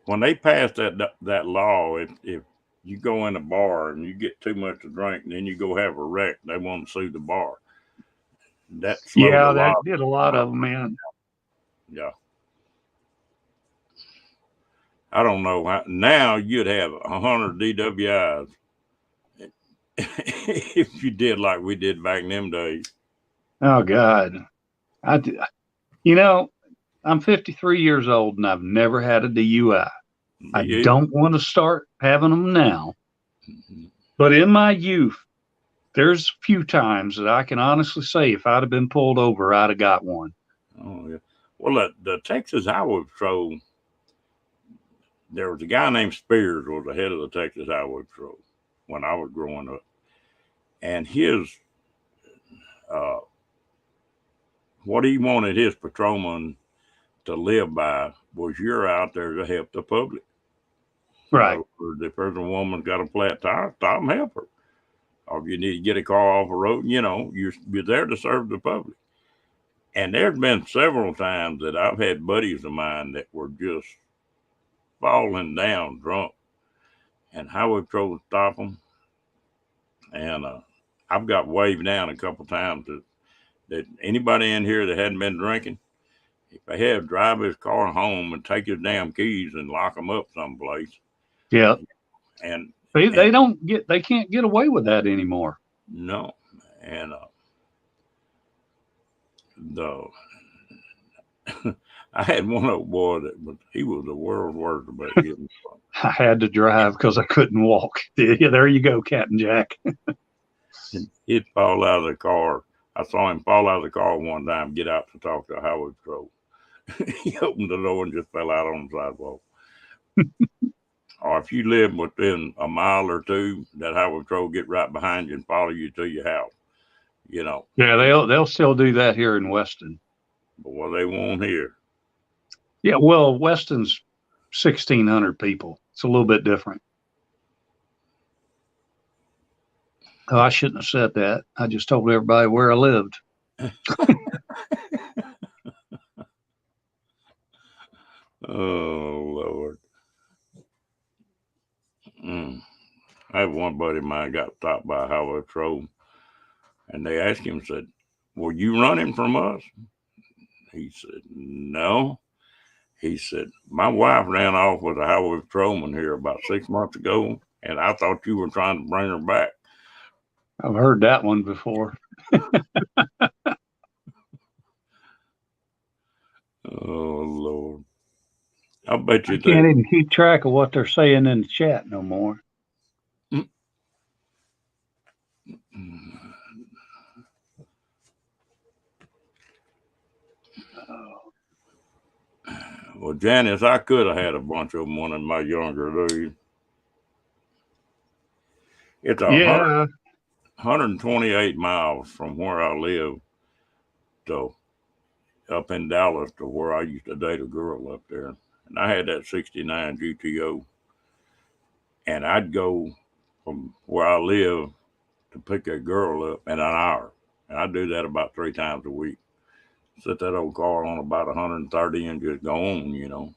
When they passed that law, if you go in a bar and you get too much to drink, and then you go have a wreck, they want to sue the bar. That did a lot of them, man. Yeah. I don't know. Now you'd have 100 DWIs if you did like we did back in them days. Oh, God. I'm I'm 53 years old and I've never had a DUI. I Me either. don't want to start having them now. Mhm. But in my youth, there's a few times that I can honestly say if I'd have been pulled over, I'd have got one. Oh yeah. Well, the Texas Highway Patrol. There was a guy named Spears was the head of the Texas Highway Patrol when I was growing up, and his uh, what he wanted his patrolmen to live by was you're out there to help the public. Right. So if there's a woman's got a flat tire, stop and help her. Or if you need to get a car off a road, you're there to serve the public. And there's been several times that I've had buddies of mine that were just falling down drunk, and highway patrol would stop them. And I've got waved down a couple times that anybody in here that hadn't been drinking, if they had, drive his car home and take his damn keys and lock them up someplace. Yeah. And They can't get away with that anymore. no, and the I had one old boy he was the world's worst about getting drunk. I had to drive because I couldn't walk. Yeah, there you go, Captain Jack. He'd fall out of the car. I saw him fall out of the car one time, get out to talk to a highway patrol. He opened the door and just fell out on the sidewalk. Or if you live within a mile or two, that highway patrol get right behind you and follow you to your house. Yeah, they'll still do that here in Weston. But what they won't hear. Yeah, well, Weston's 1,600 people. It's a little bit different. Oh, I shouldn't have said that. I just told everybody where I lived. Oh Lord. I have one buddy of mine got stopped by a highway patrol, and they asked him, said, "Were you running from us?" He said, "No." He said, "My wife ran off with a highway patrolman here about 6 months ago, and I thought you were trying to bring her back." I've heard that one before. Oh Lord. I bet you I can't even keep track of what they're saying in the chat no more. Well, Janice, I could have had a bunch of them one in my younger days. It's 128 miles from where I live to up in Dallas to where I used to date a girl up there. And I had that 69 GTO. And I'd go from where I live to pick a girl up in an hour. And I'd do that about 3 times a week. Set that old car on about 130 and just go on.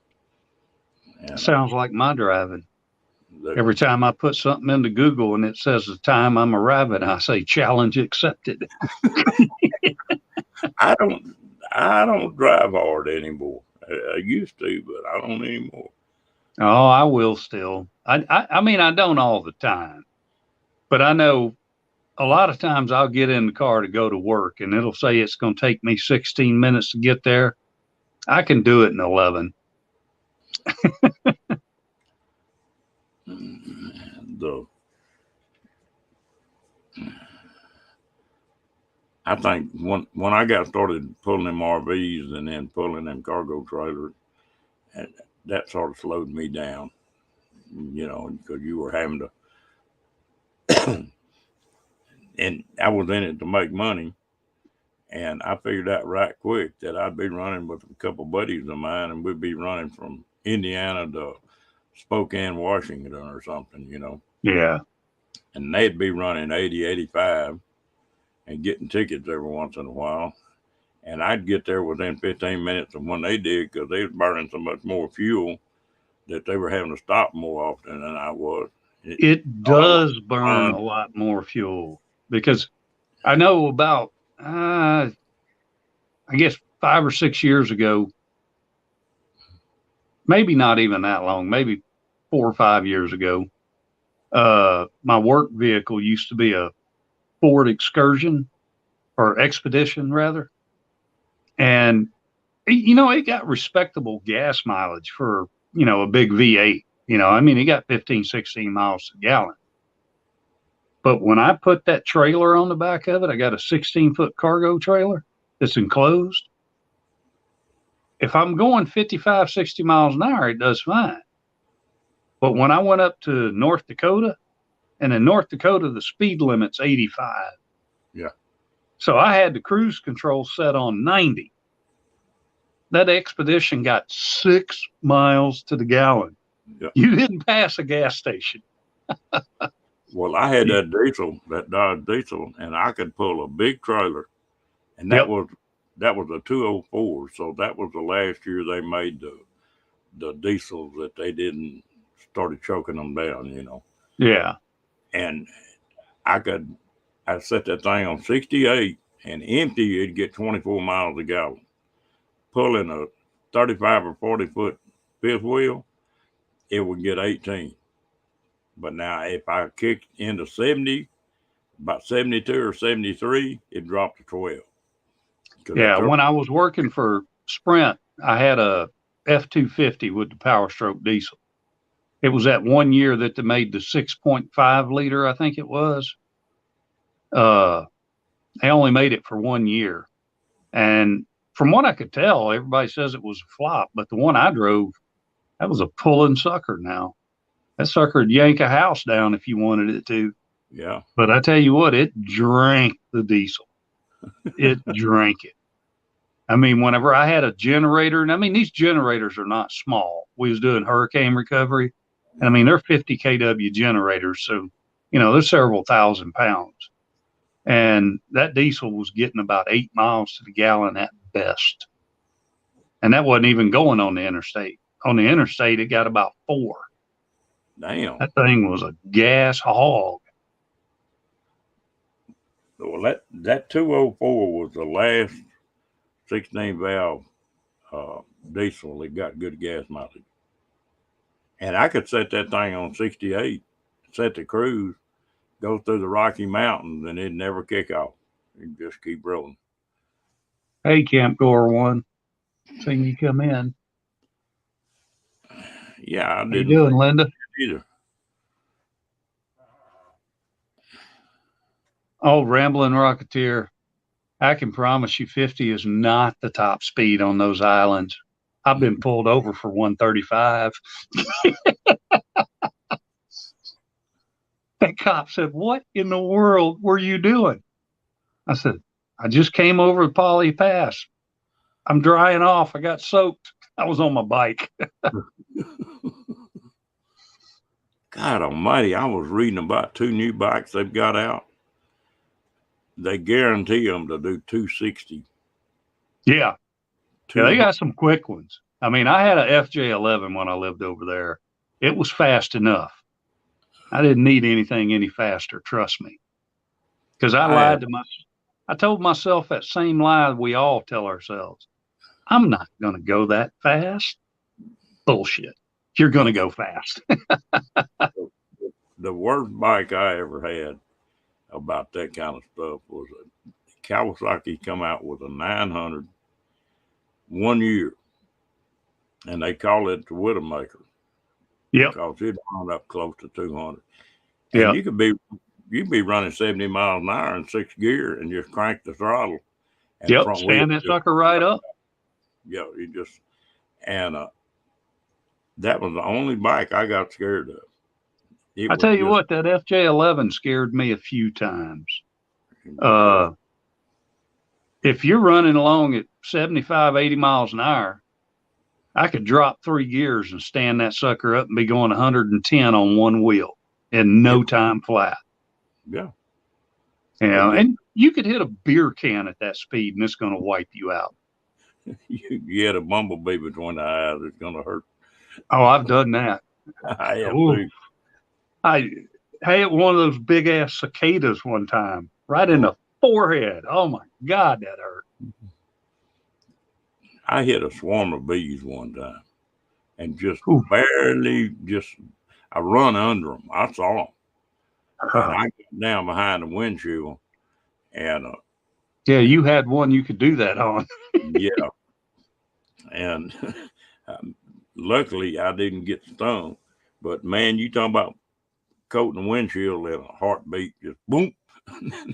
And, sounds like my driving. Every time I put something into Google and it says the time I'm arriving, I say challenge accepted. I don't drive hard anymore. I used to, but I don't anymore. Oh, I will still. I mean, I don't all the time, but I know a lot of times I'll get in the car to go to work and it'll say it's going to take me 16 minutes to get there. I can do it in 11. I think when I got started pulling them RVs and then pulling them cargo trailers, that sort of slowed me down, because you were having to, and I was in it to make money. And I figured out right quick that I'd be running with a couple buddies of mine, and we'd be running from Indiana to Spokane, Washington or something, Yeah. And they'd be running 80, 85 and getting tickets every once in a while. And I'd get there within 15 minutes of when they did because they was burning so much more fuel that they were having to stop more often than I was. It does burn a lot more fuel because I know about, I guess 5 or 6 years ago, maybe not even that long, maybe 4 or 5 years ago, my work vehicle used to be a Ford Excursion or Expedition rather. And It got respectable gas mileage for, a big V8. I mean, it got 15, 16 miles a gallon. But when I put that trailer on the back of it, I got a 16-foot cargo trailer that's enclosed. If I'm going 55, 60 miles an hour, it does fine. But when I went up to North Dakota, and in North Dakota, the speed limit's 85. Yeah. So I had the cruise control set on 90. That Expedition got 6 miles to the gallon. Yeah. You didn't pass a gas station. Well, I had that Dodge diesel, and I could pull a big trailer, and Yep. that was a 204. So that was the last year they made the diesels that they didn't started choking them down. Yeah. And I set that thing on 68 and empty, it'd get 24 miles a gallon. Pulling a 35 or 40 foot fifth wheel, it would get 18. But now if I kicked into 70, about 72 or 73, it dropped to 12. Yeah. When I was working for Sprint, I had a F-250 with the Power Stroke diesel. It was that one year that they made the 6.5 liter, I think it was. They only made it for 1 year. And from what I could tell, everybody says it was a flop, but the one I drove, that was a pulling sucker now. That sucker would yank a house down if you wanted it to. Yeah. But I tell you what, it drank the diesel. It drank it. I mean, whenever I had a generator, and I mean, these generators are not small. We was doing hurricane recovery. And I mean, they're 50 kW generators. So, they're several thousand pounds. And that diesel was getting about 8 miles to the gallon at best. And that wasn't even going on the interstate. On the interstate, it got about 4. Damn. That thing was a gas hog. Well, that 204 was the last 16 valve diesel that got good gas mileage. And I could set that thing on 68, set the cruise, go through the Rocky Mountains, and it'd never kick off. It'd just keep rolling. Hey, Camp Goer One, seeing you come in. Yeah, I didn't. How you doing, Linda? Either. Oh, Rambling Rocketeer, I can promise you 50 is not the top speed on those islands. I've been pulled over for 135. That cop said, "What in the world were you doing?" I said, "I just came over the Poly Pass. I'm drying off. I got soaked. I was on my bike." God almighty, I was reading about 2 new bikes they've got out. They guarantee them to do 260. Yeah. Yeah, they got some quick ones. I mean, I had a FJ11 when I lived over there. It was fast enough. I didn't need anything any faster, trust me. Because I told myself that same lie we all tell ourselves. I'm not going to go that fast. Bullshit. You're going to go fast. The worst bike I ever had about that kind of stuff was a Kawasaki come out with a 900 1 year, and they call it the Widowmaker. Yep. Because it wound up close to 200. Yeah. And you'd be running 70 miles an hour in 6th gear and just crank the throttle. And yep, stand that sucker right up. Yeah, that was the only bike I got scared of. I tell you what, that FJ11 scared me a few times. If you're running along at 75, 80 miles an hour, I could drop 3 gears and stand that sucker up and be going 110 on one wheel in no time flat. Yeah. And you could hit a beer can at that speed and it's going to wipe you out. You had a bumblebee between the eyes, it's going to hurt. Oh, I've done that. I have too. I hit one of those big ass cicadas one time, right in the forehead. Oh my God, that hurt. I hit a swarm of bees one time and just barely I run under them. I saw them. And I got down behind the windshield and yeah, you had one you could do that on. Yeah. and luckily I didn't get stung. But man, you talking about coating the windshield in a heartbeat, just boom.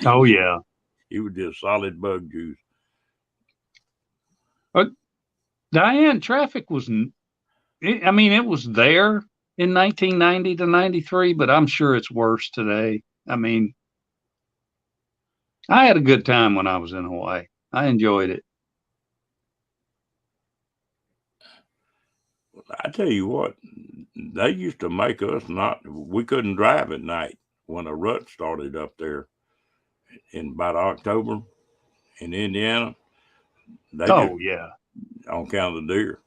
Oh yeah. It was just solid bug juice. But Diane, traffic was, I mean, it was there in 1990 to 93, but I'm sure it's worse today. I mean, I had a good time when I was in Hawaii. I enjoyed it. I tell you what, they used to make us not. We couldn't drive at night when a rut started up there in about October in Indiana. They just Oh yeah. on account of the deer.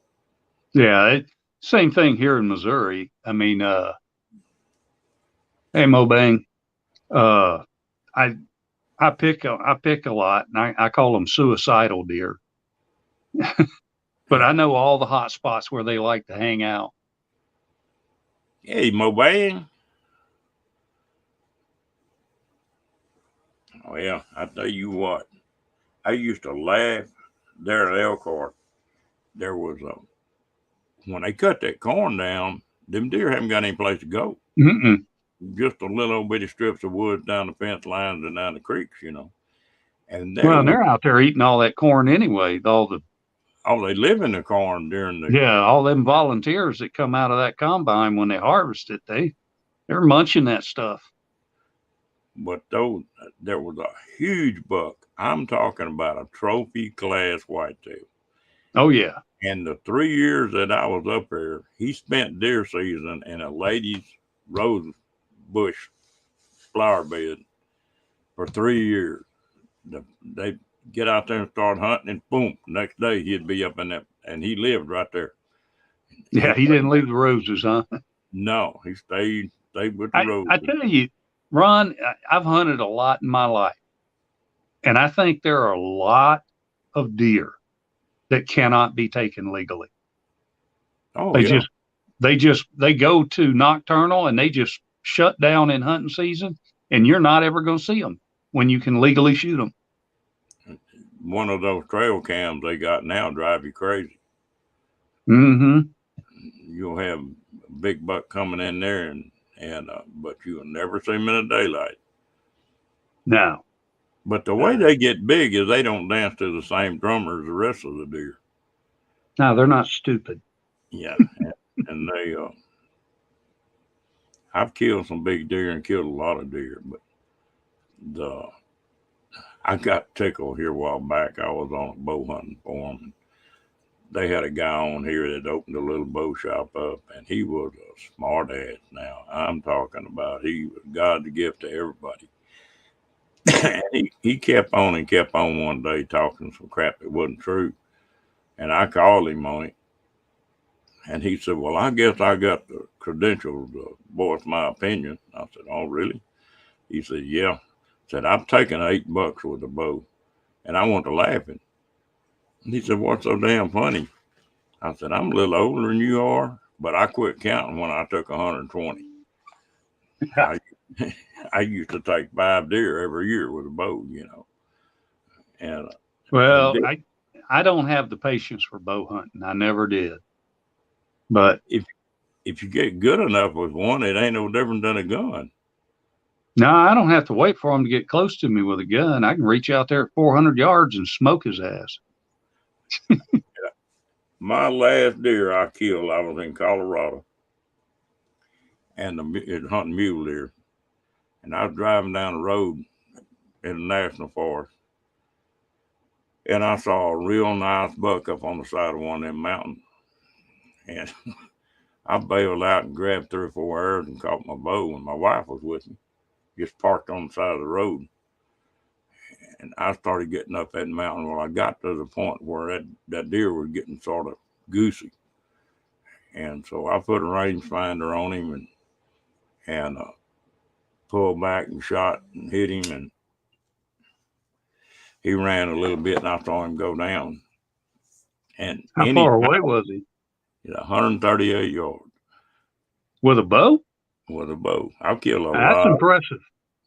Yeah. Same thing here in Missouri. I mean, hey Mo Bang, uh, I I pick a lot, and I call them suicidal deer. But I know all the hot spots where they like to hang out. Hey, Mobang. Well, I tell you what, I used to laugh there at Elkhart. There was a when they cut that corn down, them deer haven't got any place to go. Mm-mm. Just a little bitty strips of wood down the fence lines and down the creeks, And there Well, was they're out there eating all that corn anyway. All the they live in the corn during the. Yeah, all them volunteers that come out of that combine when they harvest it, they're munching that stuff. But though there was a huge buck, I'm talking about a trophy class whitetail. Oh yeah. And the 3 years that I was up there, he spent deer season in a lady's rose bush flower bed for 3 years. They get out there and start hunting, and boom, next day he'd be up in that, and he lived right there. Yeah, he didn't leave the roses, huh? No, he stayed with the I roses. tell you, Ron, I've hunted a lot in my life, and I think there are a lot of deer that cannot be taken legally. Oh They yeah, just they go to nocturnal and they just shut down in hunting season, and you're not ever going to see them when you can legally shoot them. one of those trail cams they got now drive you crazy. Mm-hmm. You'll have a big buck coming in there, and but you'll never see him in the daylight. No. But the way they get big is they don't dance to the same drummer as the rest of the deer. No, they're not stupid. Yeah, and they. I've killed some big deer and killed a lot of deer, but the I got tickled here a while back. I was on a bow hunting forum. They had a guy on here that opened a little bow shop up, and he was a smart ass. Now I'm talking about he was God's gift to everybody. And he kept on and kept on one day talking some crap that wasn't true. And I called him on it. And he said, well, I guess I got the credentials to voice my opinion. I said, oh, really? He said, yeah. Said, I've taken 8 bucks with a bow. And I went to laughing. And he said, what's so damn funny? I said, I'm a little older than you are, but I quit counting when I took 120. I, I used to take 5 deer every year with a bow. And Well, deer, I don't have the patience for bow hunting. I never did. But if you get good enough with one, it ain't no different than a gun. no, I don't have to wait for him to get close to me with a gun. I can reach out there at 400 yards and smoke his ass. My last deer I killed, I was in Colorado, and it hunting mule deer. And I was driving down the road in the national forest, and I saw a real nice buck up on the side of one of them mountains. And I bailed out and grabbed 3 or 4 arrows and caught my bow, and my wife was with me, just parked on the side of the road. And I started getting up that mountain. Well, I got to the point where that deer was getting sort of goosey. And so I put a rangefinder on him and pulled back and shot and hit him. And he ran a little bit, and I saw him go down. And How far away was he? 138 yards. With a bow? With a bow. I've killed That's impressive.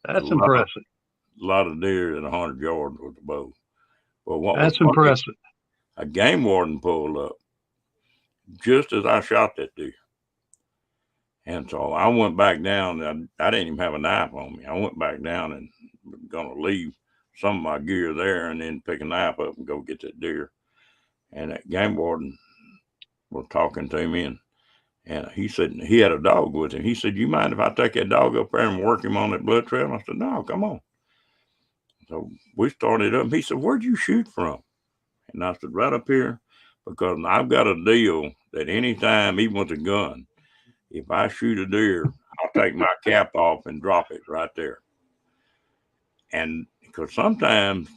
That's impressive. A lot of deer at 100 yards with a bow. Well, what That's was funny, impressive. a game warden pulled up, just as I shot that deer. And so I went back down. I didn't even have a knife on me. I went back down and was going to leave some of my gear there and then pick a knife up and go get that deer. And that game warden was talking to me, and he said he had a dog with him. He said, "You mind if I take that dog up there and work him on that blood trail?" I said, "No, come on." So we started up. He said, "Where'd you shoot from?" And I said, "Right up here, because I've got a deal that anytime, even with a gun, if I shoot a deer, I'll take my cap off and drop it right there." And because sometimes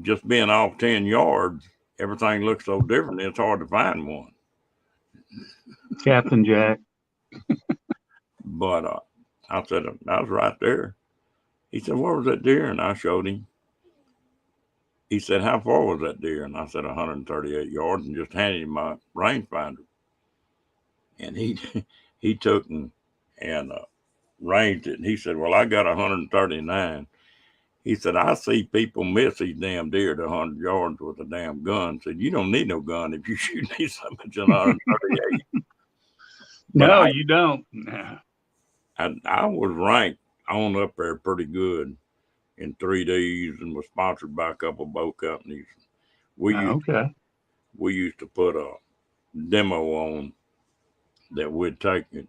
just being off 10 yards, everything looks so different, it's hard to find one. Captain Jack. But I said, "I was right there." He said, "Where was that deer?" And I showed him. He said, "How far was that deer?" And I said, 138 yards, and just handed him my rangefinder. And he he took and ranged it. And he said, "Well, I got 139. He said, "I see people miss these damn deer to 100 yards with a damn gun." Said, "You don't need no gun if you shoot these something at 138. But No, you don't. I was ranked on up there pretty good in 3Ds and was sponsored by a couple of boat companies. Okay. We used to put a demo on that we'd take it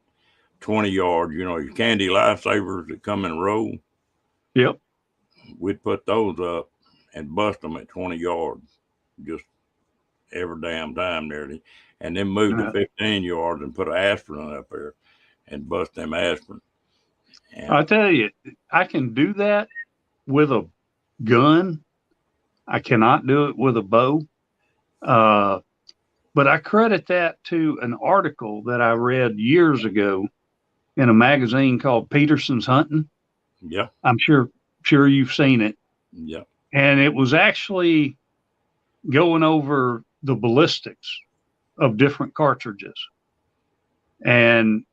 20 yards, your candy lifesavers that come in a row. Yep. We'd put those up and bust them at 20 yards, just every damn time nearly, and then move to 15 yards and put an aspirin up there and bust them aspirin. And I'll tell you, I can do that with a gun. I cannot do it with a bow. But I credit that to an article that I read years ago in a magazine called Peterson's Hunting. yeah, I'm sure you've seen it. yeah, And it was actually going over the ballistics of different cartridges. And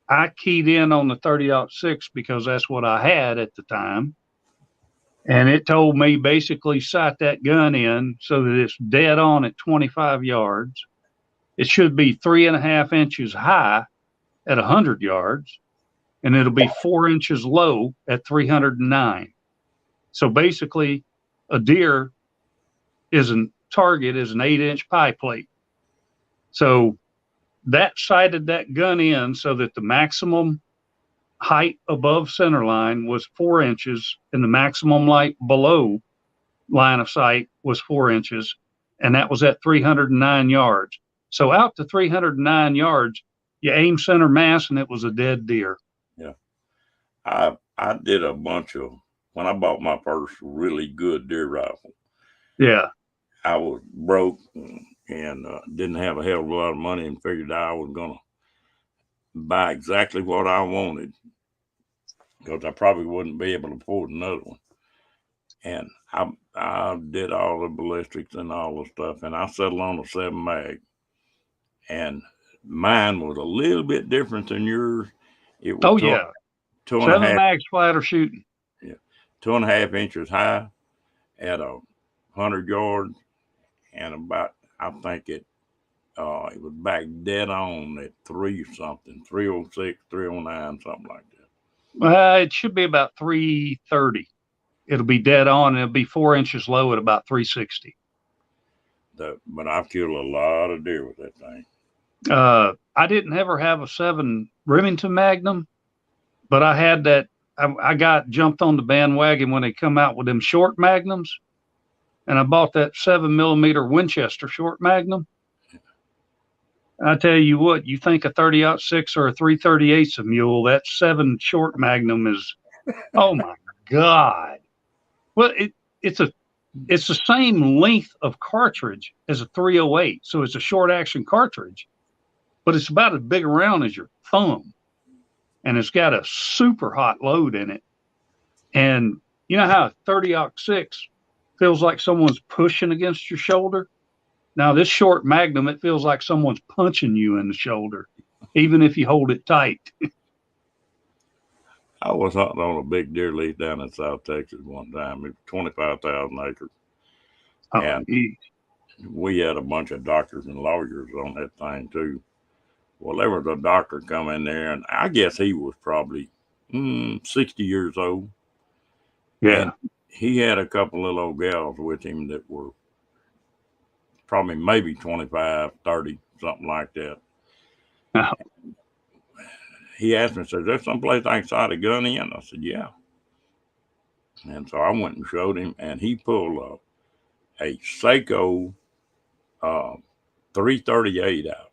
I keyed in on the 30-06 because that's what I had at the time. And it told me basically sight that gun in so that it's dead on at 25 yards. It should be 3.5 inches high at 100 yards, and it'll be 4 inches low at 309. So basically, a deer target is an 8-inch pie plate. So that sighted that gun in so that the maximum height above center line was 4 inches, and the maximum light below line of sight was 4 inches, and that was at 309 yards. So out to 309 yards, you aim center mass, and it was a dead deer. yeah. I did a bunch of when I bought my first really good deer rifle. Yeah. I was broke and didn't have a hell of a lot of money and figured I was gonna buy exactly what I wanted because I probably wouldn't be able to afford another one. And I did all the ballistics and all the stuff, and I settled on a 7 mag. And mine was a little bit different than yours. It was two and a 7 half, mag splatter shooting. yeah, 2.5 inches high at 100 yards, and about I think it was back dead on at 3 something, 306, 309, something like that. It should be about 330. It'll be dead on, and it'll be 4 inches low at about 360. But I've killed a lot of deer with that thing. I didn't ever have a 7 Remington Magnum, but I had that. I got jumped on the bandwagon when they come out with them short magnums, and I bought that 7mm Winchester short magnum. I tell you what, you think a 30-06 or a 338's a mule, that 7 short magnum is, oh my God. Well, it's the same length of cartridge as a 308, so it's a short action cartridge, but it's about as big around as your thumb, and it's got a super hot load in it. And you know how a 30-06 feels like someone's pushing against your shoulder? Now this short magnum, it feels like someone's punching you in the shoulder, even if you hold it tight. I was hunting on a big deer lease down in South Texas one time. It was 25,000 acres. Oh, And geez. we had a bunch of doctors and lawyers on that thing too. Well, there was a doctor come in there, and I guess he was probably 60 years old, and Yeah. he had a couple of little gals with him that were probably maybe 25, 30, something like that. Oh, He asked me, said, "Is there someplace I can sight a gun in?" I said, "Yeah." And so I went and showed him, and he pulled a Seiko uh, 338 out.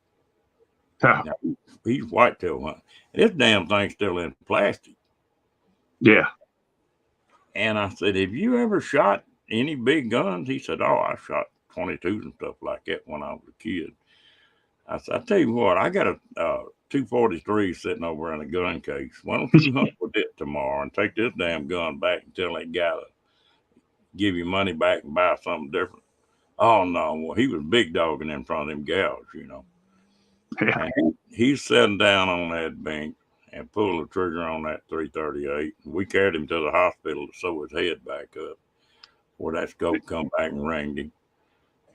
oh, Now, he's whitetail hunting. This damn thing's still in plastic. yeah. And I said, "Have you ever shot any big guns?" He said, "Oh, I shot 22s and stuff like that when I was a kid." I said, "I tell you what, I got a 243 sitting over in a gun case. Why don't you hunt with it tomorrow and take this damn gun back and tell that guy to give you money back and buy something different?" Oh no, well he was big dogging in front of them gals. Yeah. And he's sitting down on that bench and pulled the trigger on that 338. We carried him to the hospital to sew his head back up, where that scope come back and ranged him.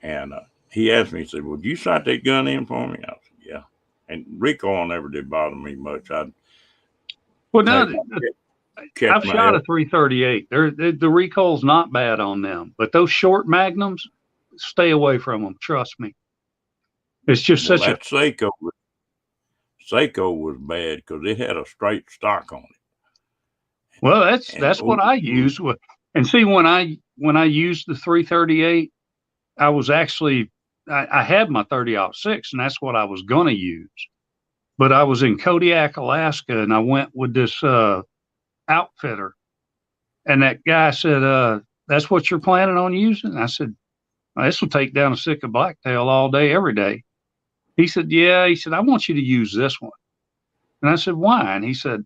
And he asked me, he said, "Would you sight that gun in for me?" I said, "Yeah." And recoil never did bother me much. I'd Well, now take catch I've my shot a elk. 338. The recoil's not bad on them, but those short magnums, stay away from them. Trust me. It's just Well, such a that Seiko was bad because it had a straight stock on it. well. And That's what I use. And see, when I used the 338, I was actually I had my 30-06, and that's what I was gonna use. But I was in Kodiak, Alaska, and I went with this outfitter, and that guy said, "That's what you're planning on using?" I said, "This will take down a sitka blacktail all day, every day." He said, "Yeah." He said, "I want you to use this one." And I said, "Why?" And he said,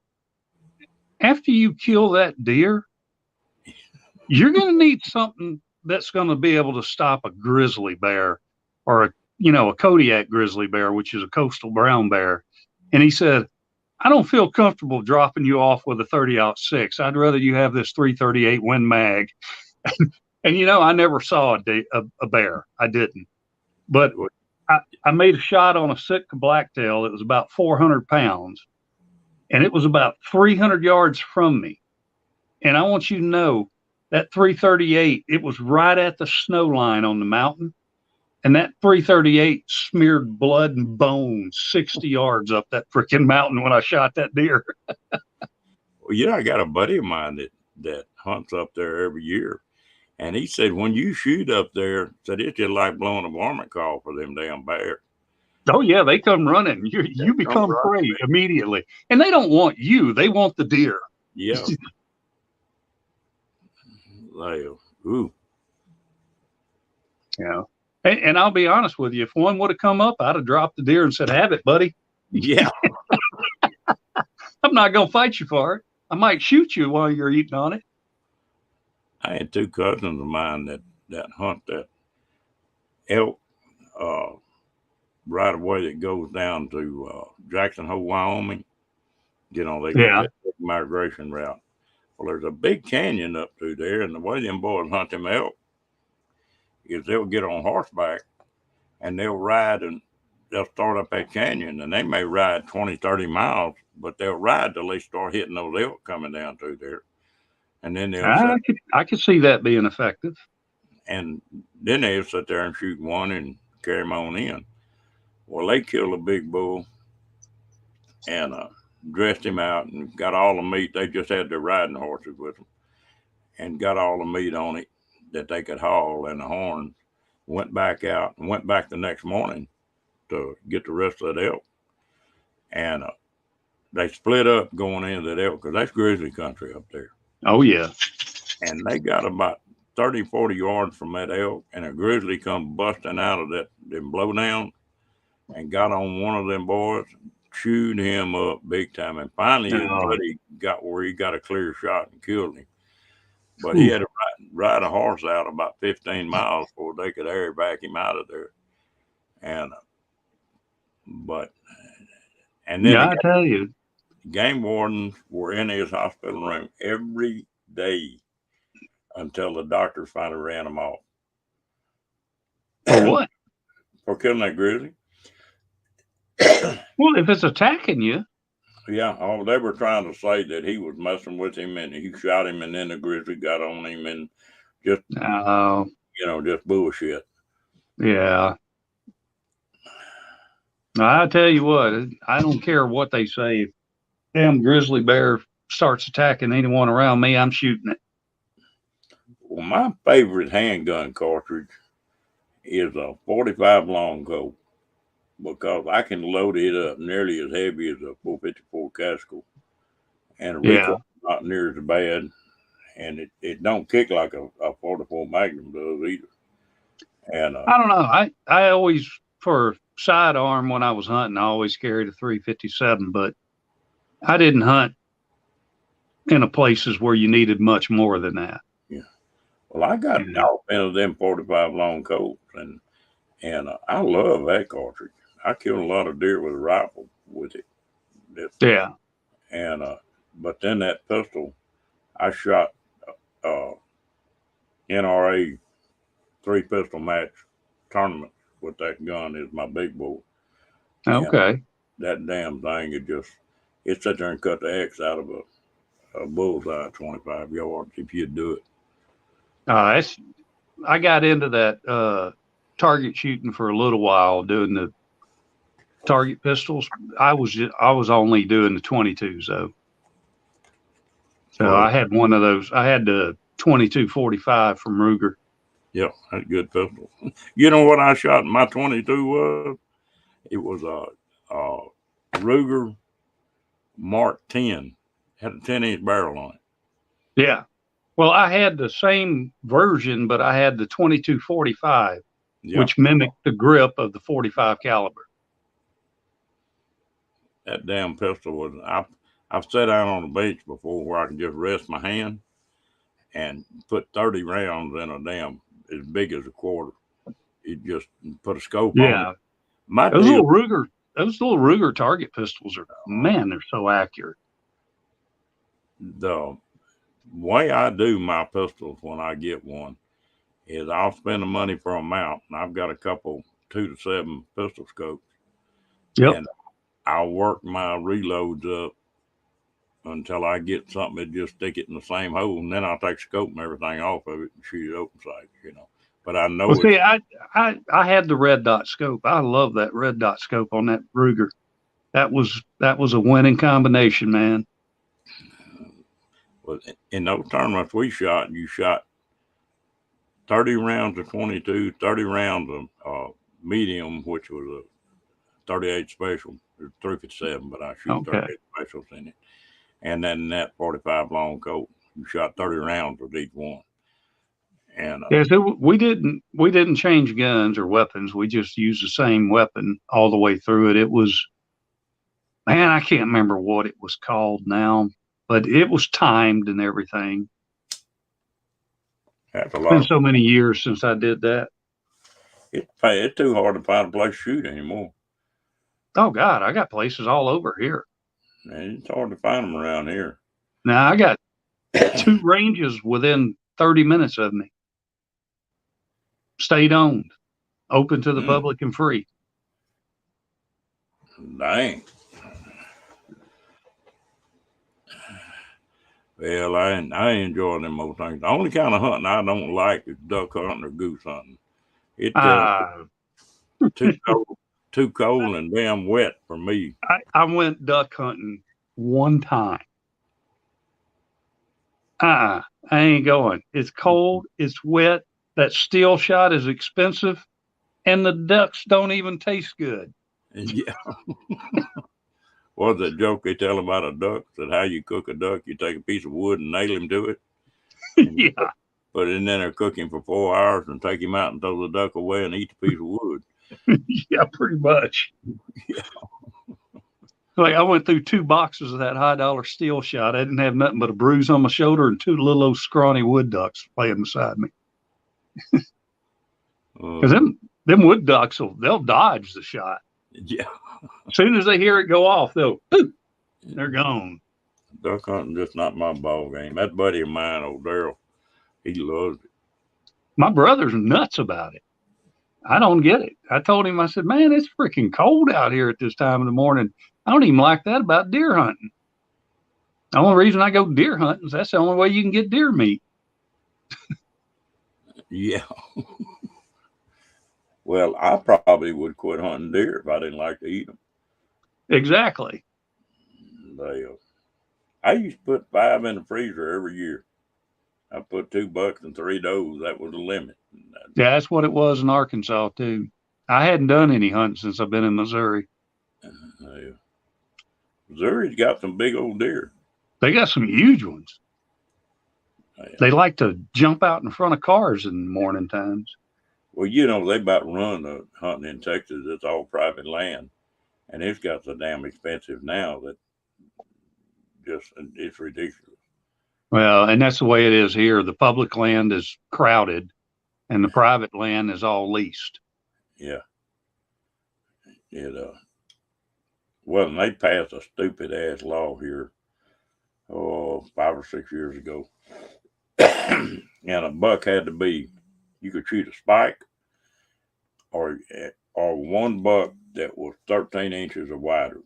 "After you kill that deer, you're going to need something that's going to be able to stop a grizzly bear or a Kodiak grizzly bear, which is a coastal brown bear." And he said, "I don't feel comfortable dropping you off with a 30-06. I'd rather you have this 338 Win Mag." And I never saw a bear. I didn't. But I made a shot on a Sitka blacktail that was about 400 pounds, and it was about 300 yards from me. And I want you to know that 338, it was right at the snow line on the mountain. And that 338 smeared blood and bones 60 yards up that freaking mountain when I shot that deer. Well, I got a buddy of mine that hunts up there every year. And he said, when you shoot up there, said it's just like blowing a varmint call for them damn bears. Oh, yeah, they come running. They You come become running. prey immediately. And they don't want you, they want the deer. Yeah. Like, ooh. Yeah. And I'll be honest with you, if one would have come up, I'd have dropped the deer and said, "Have it, buddy. Yeah. I'm not going to fight you for it. I might shoot you while you're eating on it." I had two cousins of mine that hunt that elk uh, right away that goes down to Jackson Hole, Wyoming. They got Yeah. that big migration route. Well, there's a big canyon up through there, and the way them boys hunt them elk is they'll get on horseback and they'll ride and they'll start up that canyon and they may ride 20, 30 miles, but they'll ride till they start hitting those elk coming down through there. And then they'll sit I could see that being effective. and then they'll sit there and shoot one and carry them on in. Well, they killed a big bull and dressed him out and got all the meat. They just had their riding horses with them and got all the meat on it that they could haul and the horns. Went back out and went back the next morning to get the rest of that elk. And they split up going into that elk because that's grizzly country up there. Oh, yeah. And they got about 30, 40 yards from that elk, and a grizzly come busting out of them blowdown and got on one of them boys, chewed him up big time. And finally, his Oh, buddy got where he got a clear shot and killed him. But he oof. had to ride a horse out about 15 miles before they could air back him out of there. And but and then Yeah, I the tell you. game wardens were in his hospital room every day until the doctors finally ran him off. For what? For killing that grizzly. Well, if it's attacking you. Yeah, they were trying to say that he was messing with him and he shot him, and then the grizzly got on him and just, just bullshit. Yeah. Now, I tell you what, I don't care what they say. If damn grizzly bear starts attacking anyone around me, I'm shooting it. Well, my favorite handgun cartridge is a 45 long Colt because I can load it up nearly as heavy as a 454 Casco, and the recoil not near as bad, and it don't kick like a 44 Magnum does either. And I don't know. I always, for sidearm when I was hunting, I always carried a 357, but I didn't hunt in a places where you needed much more than that. Yeah. Well, I got all of them 45 long Colts, and I love that cartridge. I killed a lot of deer with a rifle with it. Yeah. And but then that pistol, I shot NRA 3-pistol match tournament with that gun is my big boy. Okay. And that damn thing, it sat there and cut the X out of a bullseye at 25 yards if you'd do it. I got into that target shooting for a little while, doing the target pistols. I was only doing the 22s though. So I had one of those. I had the 22-45 from Ruger. Yeah, that's a good pistol. You know what I shot in my 22 was? It was a Ruger Mark 10. Had a 10-inch barrel on it. Yeah. Well, I had the same version, but I had the 22-45, which mimicked the grip of the 45 caliber. That damn pistol was. I've sat down on the bench before where I can just rest my hand and put 30 rounds in a damn as big as a quarter. It just put a scope on it. Those little Ruger target pistols are, man, they're so accurate. The way I do my pistols when I get one is I'll spend the money for a mount, and I've got a couple 2 to 7 pistol scopes. Yep. And I'll work my reloads up until I get something that just stick it in the same hole, and then I'll take the scope and everything off of it and shoot it open sight, But I know. Well, see, I had the red dot scope. I love that red dot scope on that Ruger. That was a winning combination, man. Well, in those tournaments we shot, you shot 30 rounds of 22, 30 rounds of medium, which was a 38 special, or 357, but I shoot 38 specials in it. And then that 45 long Colt, you shot 30 rounds with each one. And so we didn't change guns or weapons. We just used the same weapon all the way through it. It was, man, I can't remember what it was called now, but it was timed and everything. It's been so many years since I did that. It's too hard to find a place to shoot anymore. Oh God, I got places all over here. Man, it's hard to find them around here. Now I got 2 ranges within 30 minutes of me. State owned, open to the public and free. Dang. Well, I enjoy them old things. The only kind of hunting I don't like is duck hunting or goose hunting. It's too cold and damn wet for me. I went duck hunting one time. I ain't going. It's cold. It's wet. That steel shot is expensive, and the ducks don't even taste good. Yeah. What's that joke they tell about a duck? That how you cook a duck, you take a piece of wood and nail him to it. Yeah. Put it in there, cook him for 4 hours, and take him out and throw the duck away and eat the piece of wood. Yeah, pretty much. Yeah. Like I went through 2 boxes of that $high steel shot. I didn't have nothing but a bruise on my shoulder and 2 little old scrawny wood ducks playing beside me. Because them wood ducks they'll dodge the shot. Yeah. As soon as they hear it go off, they're gone. Duck hunting just not my ball game. That buddy of mine, old Daryl, he loves it. My brother's nuts about it. I don't get it. I told him, I said, man, it's freaking cold out here at this time of the morning. I don't even like that about deer hunting. The only reason I go deer hunting is that's the only way you can get deer meat. Yeah. Well, I probably would quit hunting deer if I didn't like to eat them. Exactly. They, I used to put 5 in the freezer every year. I put 2 bucks and 3 does. That was the limit. Yeah, that's what it was in Arkansas, too. I hadn't done any hunting since I've been in Missouri. Uh, Missouri's got some big old deer. They got some huge ones. They like to jump out in front of cars in the morning times. Well, they about run the hunting in Texas. It's all private land, and it's got so damn expensive now that it's ridiculous. Well, and that's the way it is here. The public land is crowded, and the private land is all leased. Yeah. Well, and they passed a stupid ass law here, 5 or 6 years ago, and a buck had to be. You could shoot a spike, or one buck that was 13 inches or wider.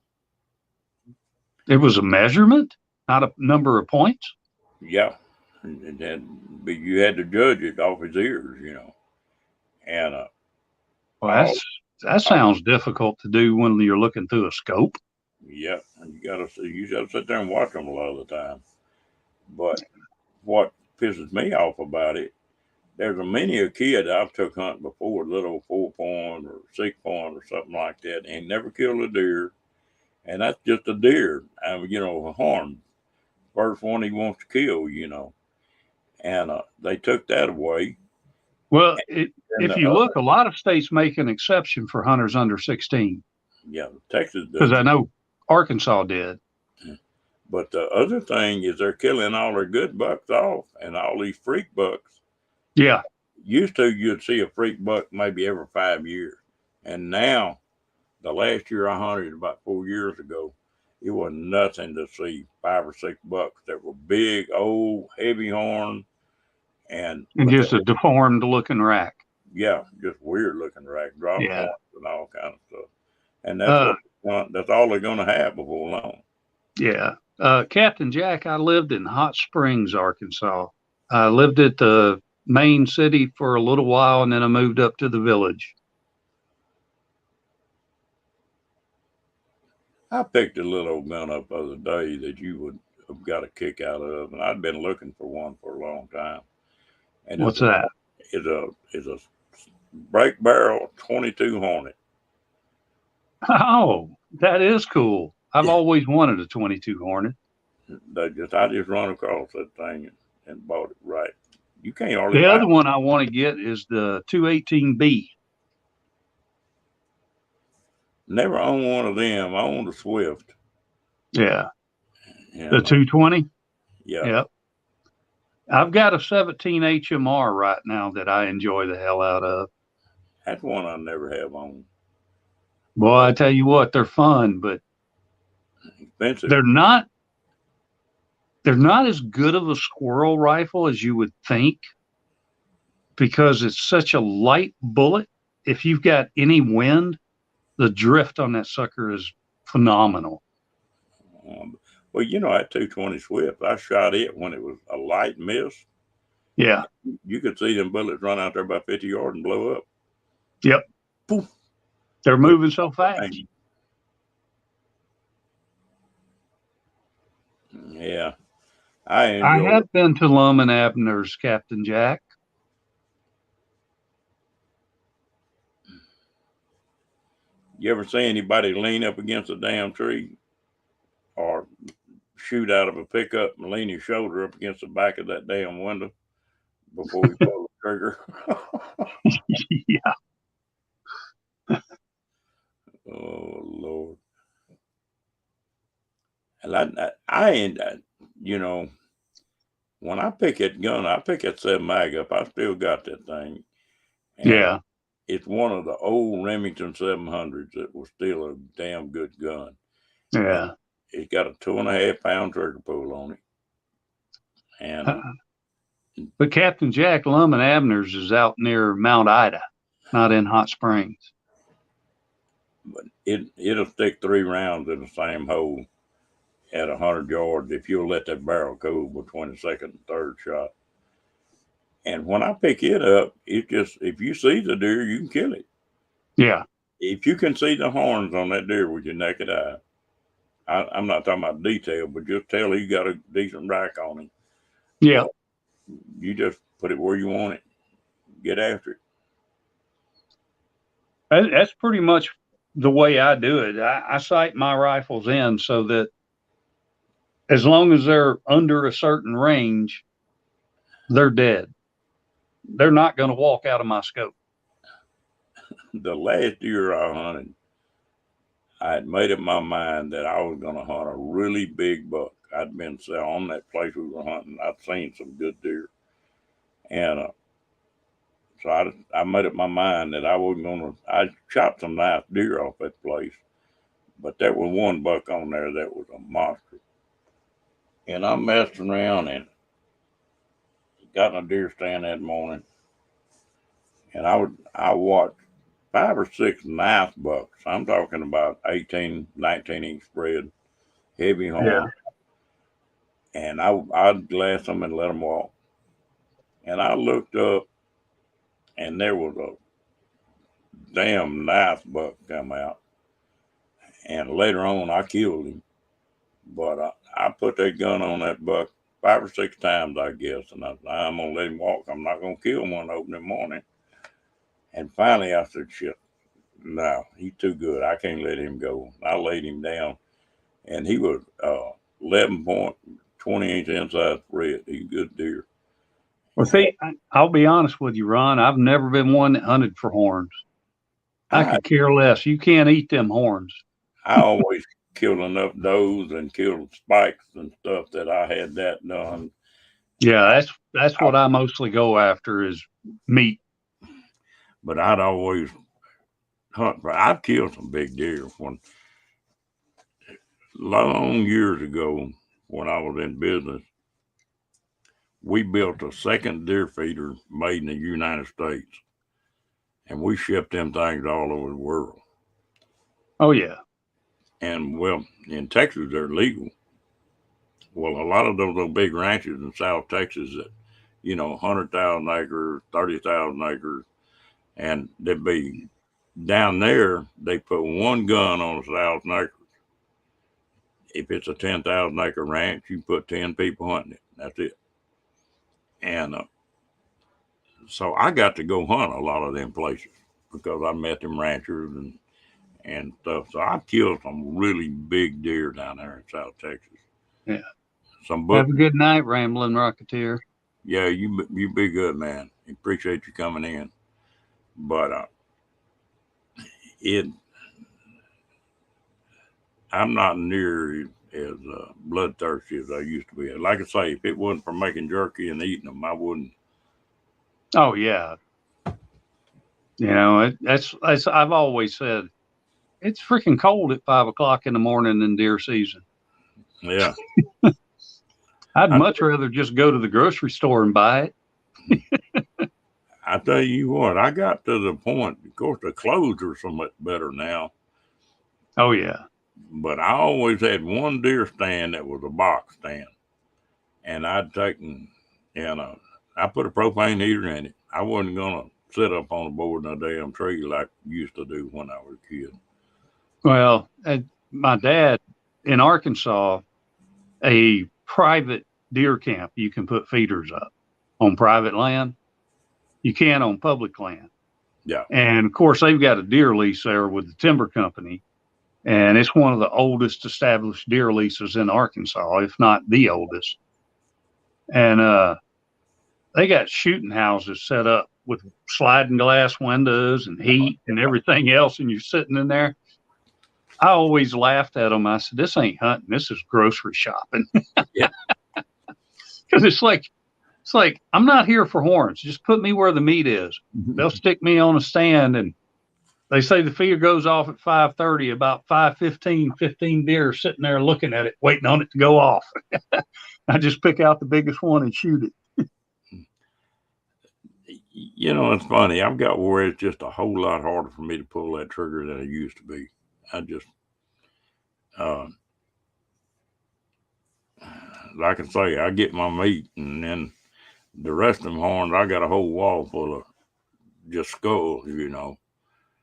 It was a measurement, not a number of points. Yeah, but you had to judge it off his ears, and Well, that sounds difficult to do when you're looking through a scope. Yeah, and you gotta sit there and watch them a lot of the time. But what pisses me off about it, there's many a kid I've took hunting before, little 4-point or 6-point or something like that, and never killed a deer, and that's just a deer, a horn, first one he wants to kill, and they took that away. Well, if you look, a lot of states make an exception for hunters under 16. Yeah, Texas does. Because I know Arkansas did. But the other thing is they're killing all their good bucks off and all these freak bucks. Yeah. Used to, you'd see a freak buck maybe every 5 years. And now, the last year I hunted about 4 years ago, it was nothing to see 5 or 6 bucks that were big, old, heavy horn. And just a deformed looking rack. Yeah, just weird looking rack, drop points and all kind of stuff. And that's all they're going to have before long. Yeah. Captain Jack, I lived in Hot Springs, Arkansas. I lived at the main city for a little while, and then I moved up to the village. I picked a little gun up the other day that you would have got a kick out of, and I'd been looking for one for a long time. And what's that? It's a break barrel 22 Hornet. Oh, that is cool. I've always wanted a 22 Hornet. I just run across that thing and bought it right. You can't hardly. The other one I want to get is the 218B. Never owned one of them. I owned a Swift. Yeah. The 220? Yeah. Yep. I've got a 17 HMR right now that I enjoy the hell out of. That's one I never have owned. Boy, I tell you what, they're fun, but expensive. They're not as good of a squirrel rifle as you would think, because it's such a light bullet. If you've got any wind, the drift on that sucker is phenomenal. Well, that 220 Swift, I shot it when it was a light mist. Yeah. You could see them bullets run out there about 50 yards and blow up. Yep. Poof. They're moving so fast. Yeah. I have been to Lum and Abner's, Captain Jack. You ever see anybody lean up against a damn tree or shoot out of a pickup and lean his shoulder up against the back of that damn window before he pulled the trigger? Yeah. Oh, Lord. And I when I pick that gun, I pick that 7 mag up, I still got that thing. And yeah. It's one of the old Remington 700s that was still a damn good gun. Yeah. It's got a 2.5 pound trigger pull on it. And but Captain Jack, Lum and Abner's is out near Mount Ida. not in Hot Springs. But it'll stick 3 rounds in the same hole at 100 yards if you'll let that barrel go between the second and third shot. And when I pick it up, it just, if you see the deer, you can kill it. Yeah. If you can see the horns on that deer with your naked eye, I'm not talking about detail, but just tell he got a decent rack on him. Yeah. You just put it where you want it. Get after it. That's pretty much the way I do it. I sight my rifles in so that as long as they're under a certain range, they're dead. They're not going to walk out of my scope. The last deer I hunted, I had made up my mind that I was going to hunt a really big buck. I'd been on that place we were hunting. I'd seen some good deer. And so I made up my mind that I wasn't going to, I shot some nice deer off that place. But there was one buck on there that was a monster. And I messed around and got in a deer stand that morning. And I watched 5 or 6 nice bucks. I'm talking about 18, 19 inch spread, heavy horn. Yeah. And I'd glass them and let them walk. And I looked up, and there was a damn nice buck come out. And later on, I killed him. But I put that gun on that buck 5 or 6 times, I guess. And I'm going to let him walk. I'm not going to kill him on opening morning. And finally, I said, shit, no, he's too good. I can't let him go. I laid him down. And he was 11 point, 20 inch inside spread. He's a good deer. Well, see, I'll be honest with you, Ron. I've never been one that hunted for horns. I could care less. You can't eat them horns. I always killed enough does and killed spikes and stuff that I had that done. Yeah, that's what I mostly go after is meat. But I'd always hunt. I've killed some big deer. When long years ago, when I was in business, we built a second deer feeder made in the United States, and we shipped them things all over the world. Oh yeah. And well, in Texas they're legal. Well, a lot of those big ranches in South Texas that, 100,000 acres, 30,000 acres, and they'd be down there. They put one gun on 1,000 acres. If it's a 10,000 acre ranch, you put 10 people hunting it. That's it. And so I got to go hunt a lot of them places because I met them ranchers and stuff. So I killed some really big deer down there in South Texas. Yeah. Have a good night, Rambling Rocketeer. Yeah, you be good, man. Appreciate you coming in. But I'm not near as bloodthirsty as I used to be. Like I say, if it wasn't for making jerky and eating them, I wouldn't. Oh yeah. That's I've always said, it's freaking cold at 5 o'clock in the morning in deer season. Yeah. I'd much rather just go to the grocery store and buy it. I tell you what, I got to the point, of course, the clothes are so much better now. Oh, yeah. But I always had one deer stand that was a box stand. And I'd taken, I put a propane heater in it. I wasn't going to sit up on the board in a damn tree like I used to do when I was a kid. Well, my dad in Arkansas, a private deer camp, you can put feeders up on private land. You can on public land. Yeah. And of course, they've got a deer lease there with the timber company. And it's one of the oldest established deer leases in Arkansas, if not the oldest. And they got shooting houses set up with sliding glass windows and heat and everything else. And you're sitting in there. I always laughed at them. I said, this ain't hunting. This is grocery shopping. Yeah. Because it's like, I'm not here for horns. Just put me where the meat is. They'll stick me on a stand, and they say the feeder goes off at 5:30. About 5:15, 15 deer sitting there looking at it, waiting on it to go off. I just pick out the biggest one and shoot it. It's funny. I've got where it's just a whole lot harder for me to pull that trigger than it used to be. I just, uh, like I say, I get my meat, and then the rest of them horns, I got a whole wall full of just skulls.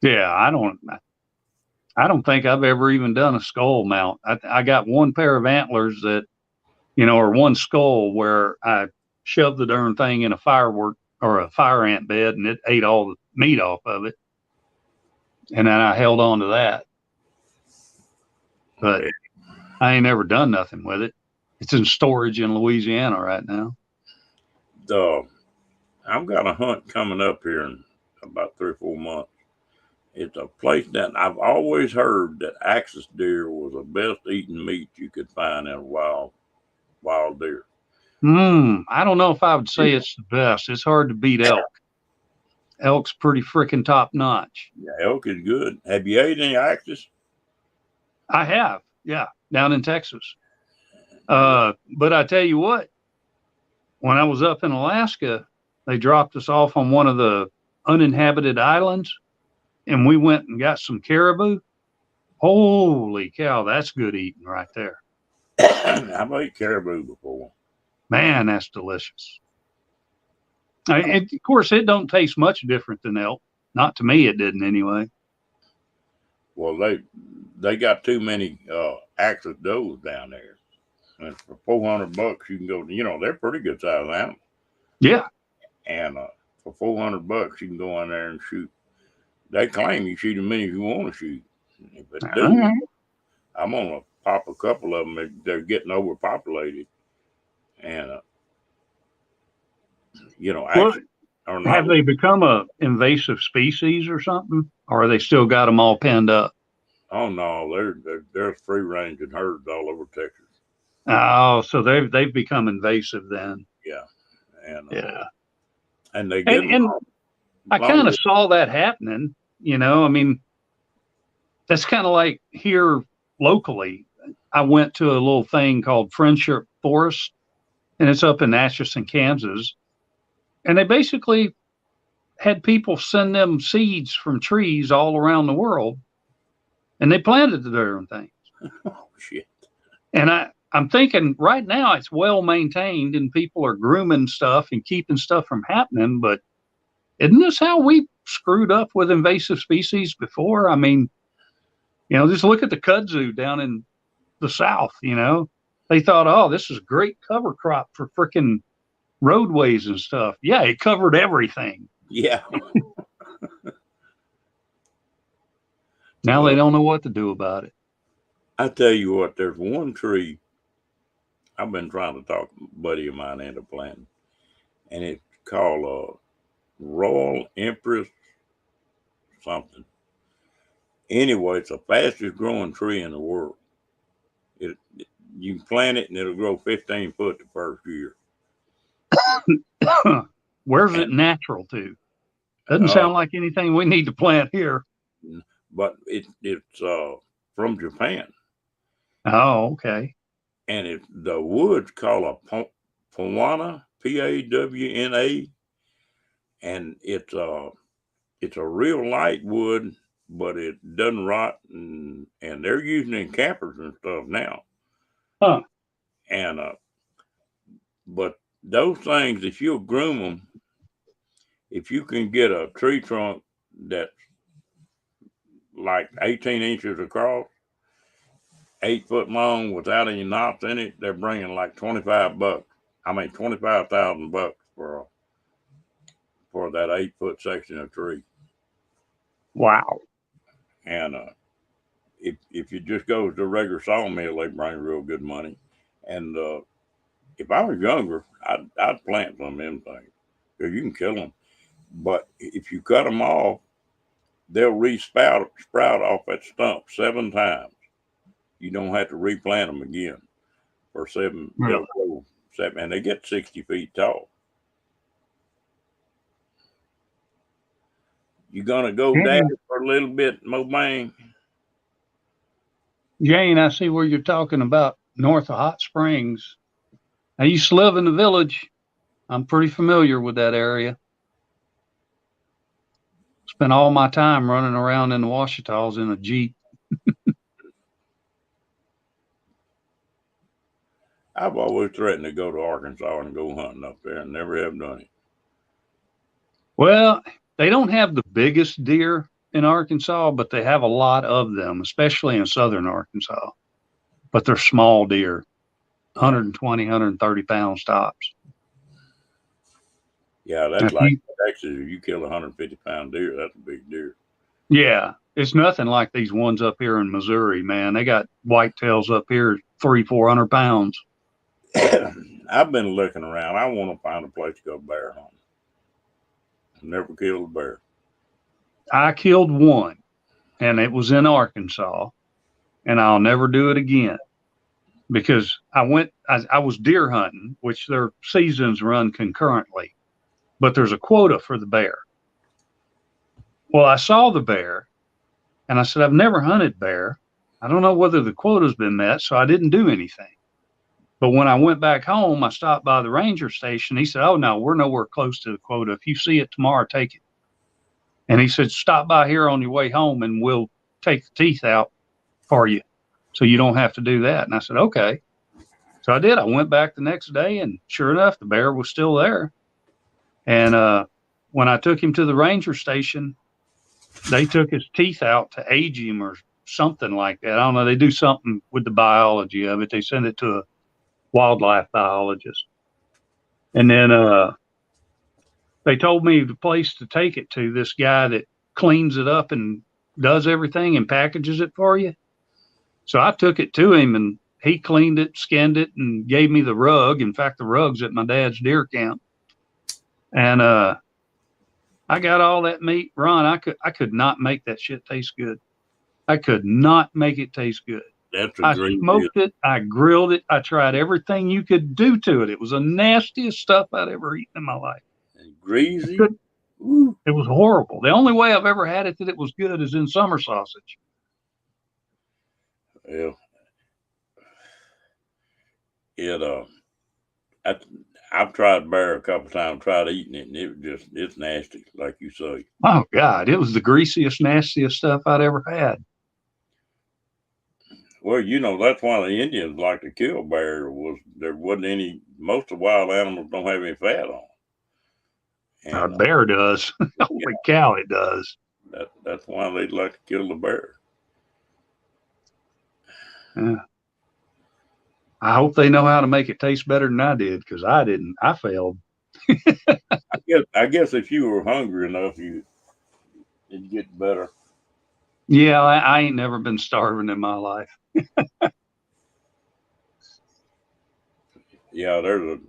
Yeah, I don't think I've ever even done a skull mount. I got one pair of antlers that, or one skull where I shoved the darn thing in a firework or a fire ant bed and it ate all the meat off of it. And then I held on to that. But I ain't ever done nothing with it. It's in storage in Louisiana right now. I've got a hunt coming up here in about 3 or 4 months. It's a place that I've always heard that axis deer was the best eating meat you could find in a wild deer. I don't know if I would say it's the best. It's hard to beat elk. Elk's pretty freaking top notch. Yeah, elk is good. Have you ate any axis? I have, yeah, down in Texas. But I tell you what, when I was up in Alaska, they dropped us off on one of the uninhabited islands, and we went and got some caribou. Holy cow, that's good eating right there. I've ate caribou before. Man, that's delicious. Of course, it don't taste much different than elk. Not to me, it didn't anyway. Well, they got too many axis does down there. And for $400, you can go. They're pretty good sized animals. Yeah. And for $400, you can go in there and shoot. They claim you shoot as many as you want to shoot. If it do, I'm gonna pop a couple of them. They're getting overpopulated, and have they become a invasive species or something, or are they still got them all penned up? Oh no, they're free ranging herds all over Texas. Oh, so they've become invasive then. Yeah, and they get and I kind of saw that happening. I mean, that's kind of like here locally. I went to a little thing called Friendship Forest, and it's up in Atchison, Kansas. And they basically had people send them seeds from trees all around the world, and they planted the different things. Oh, shit. And I'm thinking right now it's well maintained and people are grooming stuff and keeping stuff from happening. But isn't this how we screwed up with invasive species before? I mean, just look at the kudzu down in the South, They thought, oh, this is great cover crop for frickin' roadways and stuff. Yeah, it covered everything. Yeah. Now they don't know what to do about it. I tell you what, there's one tree I've been trying to talk a buddy of mine into planting, and it's called Royal Empress something. Anyway, it's the fastest growing tree in the world. You can plant it and it'll grow 15 foot the first year. Where's it natural to? Doesn't sound like anything we need to plant here. But it's from Japan. Oh, okay. And the wood's called a Pawana, Pawna, and it's a real light wood, but it doesn't rot, and they're using it in campers and stuff now. Huh. And but those things, if you'll groom them, if you can get a tree trunk that's like 18 inches across, 8 foot long without any knots in it, they're bringing like $25,000 for that 8 foot section of tree. Wow. And if you just go to a regular sawmill, they bring real good money. And if I was younger, I'd plant some of them things because you can kill them. But if you cut them off, they'll sprout off that stump 7 times. You don't have to replant them again for 7. Really? And they get 60 feet tall. You gonna go down for a little bit, Mo Bang? Jane, I see where you're talking about north of Hot Springs. I used to live in the village. I'm pretty familiar with that area. spent all my time running around in the Ouachita's in a Jeep. I've always threatened to go to Arkansas and go hunting up there and never have done it. Well, they don't have the biggest deer in Arkansas, but they have a lot of them, especially in southern Arkansas. But they're small deer, 120, 130 pound tops. Yeah, that's like Texas. If you kill a 150-pound deer, that's a big deer. Yeah, it's nothing like these ones up here in Missouri, man. They got whitetails up here 300-400 pounds. I've been looking around. I want to find a place to go bear hunting. Never killed a bear. I killed one, and it was in Arkansas, and I'll never do it again because I was deer hunting, which their seasons run concurrently, but there's a quota for the bear. Well, I saw the bear, and I said, I've never hunted bear. I don't know whether the quota's been met, so I didn't do anything. But when I went back home, I stopped by the ranger station. He said, oh, no, we're nowhere close to the quota. If you see it tomorrow, take it. And he said, stop by here on your way home and we'll take the teeth out for you so you don't have to do that. And I said, okay. So I did. I went back the next day, and sure enough, the bear was still there. And when I took him to the ranger station, they took his teeth out to age him or something like that. I don't know. They do something with the biology of it. They send it to a wildlife biologist. And then they told me the place to take it to, this guy that cleans it up and does everything and packages it for you. So I took it to him, and he cleaned it, skinned it, and gave me the rug. In fact, the rug's at my dad's deer camp. And I got all that meat. Ron, I could not make that shit taste good. I could not make it taste good. I smoked it. I grilled it. I tried everything you could do to it. It was the nastiest stuff I'd ever eaten in my life. And greasy. It was horrible. The only way I've ever had it that it was good is in summer sausage. Yeah. I've tried bear a couple times, tried eating it, and it's nasty, like you say. Oh God, it was the greasiest, nastiest stuff I'd ever had. Well, that's why the Indians like to kill bear. There wasn't any. Most of wild animals don't have any fat on. And, bear does. Holy cow, it does. That's why they like to kill the bear. Yeah. I hope they know how to make it taste better than I did, because I didn't. I failed. I guess if you were hungry enough, it'd get better. Yeah, I ain't never been starving in my life. Yeah, there's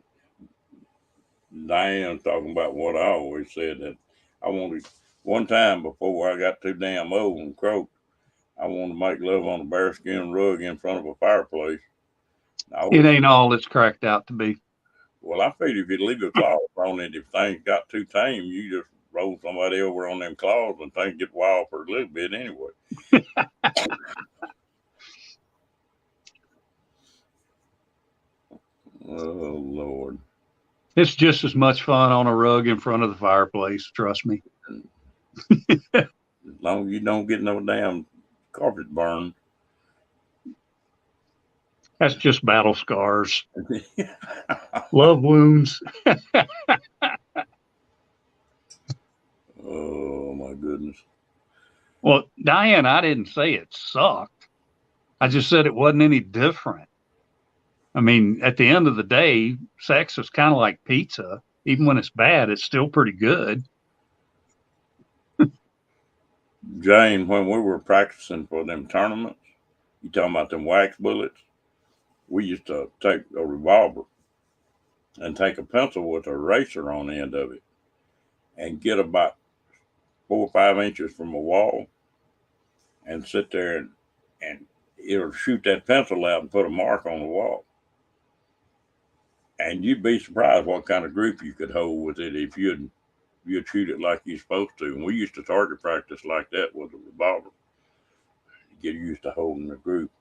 Diane talking about what I always said, that I wanted one time before I got too damn old and croaked, I wanted to make love on a bearskin rug in front of a fireplace. It ain't all it's cracked out to be. Well, I figured if you leave a claw on it, if things got too tame, you just roll somebody over on them claws and things get wild for a little bit anyway. Oh, Lord. It's just as much fun on a rug in front of the fireplace, trust me. As long as you don't get no damn carpet burn. That's just battle scars. Love wounds. Oh, my goodness. Well, Diane, I didn't say it sucked. I just said it wasn't any different. I mean, at the end of the day, sex is kind of like pizza. Even when it's bad, it's still pretty good. Jane, when we were practicing for them tournaments, you talking about them wax bullets? We used to take a revolver and take a pencil with an eraser on the end of it and get about 4 or 5 inches from a wall and sit there and it'll shoot that pencil out and put a mark on the wall. And you'd be surprised what kind of grip you could hold with it if you'd shoot it like you're supposed to. And we used to target practice like that with a revolver. You get used to holding the group.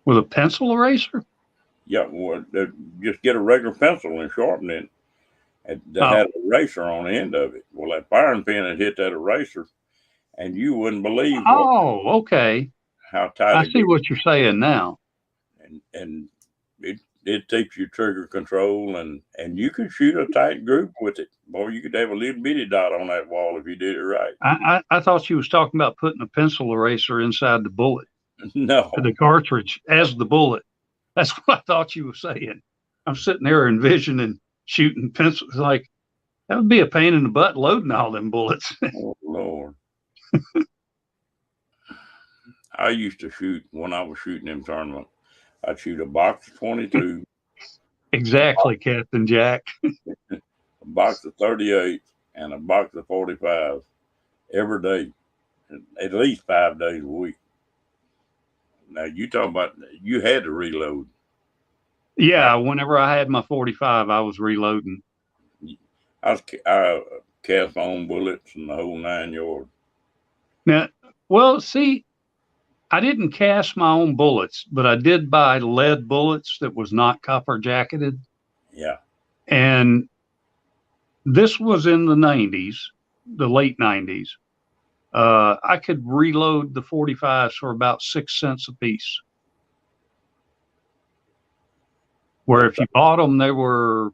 With a pencil eraser? Yeah, well, just get a regular pencil and sharpen it that had a eraser on the end of it. Well, that firing pin had hit that eraser, and you wouldn't believe Okay. how tight I it see grew. what you're saying now. And it takes you trigger control, and you could shoot a tight group with it. Boy, you could have a little bitty dot on that wall if you did it right. I thought you was talking about putting a pencil eraser inside the bullet, No, the cartridge as the bullet. That's what I thought you were saying. I'm sitting there envisioning shooting pencils. Like, that would be a pain in the butt loading all them bullets. oh Lord. I used to shoot when I was shooting them tournaments. I'd shoot a box of 22, Exactly, Captain Jack. a box of 38, and a box of 45 every day, at least 5 days a week. Now you talk about you had to reload. Yeah, whenever I had my 45, I was reloading. I cast my own bullets and the whole 9 yards. Now, well, see, I didn't cast my own bullets, but I did buy lead bullets that was not copper jacketed. Yeah. And this was in the 90s, the late 90s. I could reload the 45s for about 6 cents a piece. Where if you bought them, they were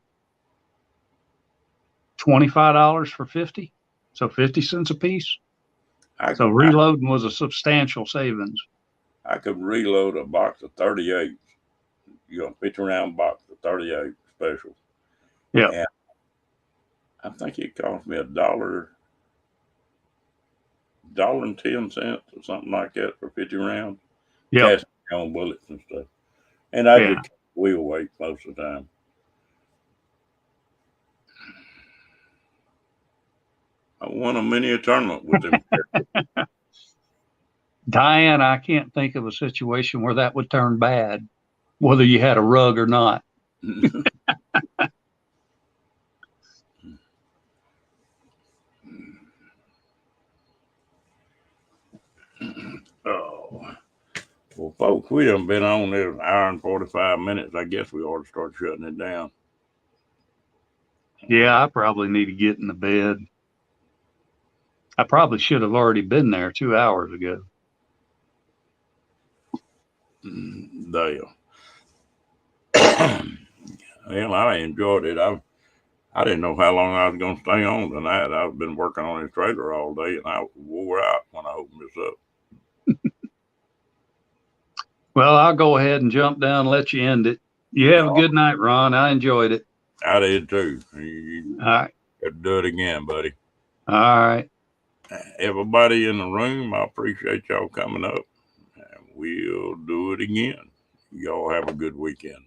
$25 for 50. So 50 cents a piece. So reloading was a substantial savings. I could reload a box of 38, 50 round box of 38 specials. Yeah. And I think it cost me $1.10 or something like that for 50 rounds. Yeah. Casting my own bullets and stuff. And I did wheel weight most of the time. I won a mini tournament with him. Diane, I can't think of a situation where that would turn bad, whether you had a rug or not. Oh. Well, folks, we haven't been on there an hour and 45 minutes. I guess we ought to start shutting it down. Yeah, I probably need to get in the bed. I probably should have already been there 2 hours ago. There. Well, I enjoyed it. I didn't know how long I was going to stay on tonight. I've been working on this trailer all day, and I wore out when I opened this up. Well, I'll go ahead and jump down and let you end it. You have a good night, Ron. I enjoyed it. I did too. All right. Got to do it again, buddy. All right. Everybody in the room, I appreciate y'all coming up. And we'll do it again. Y'all have a good weekend.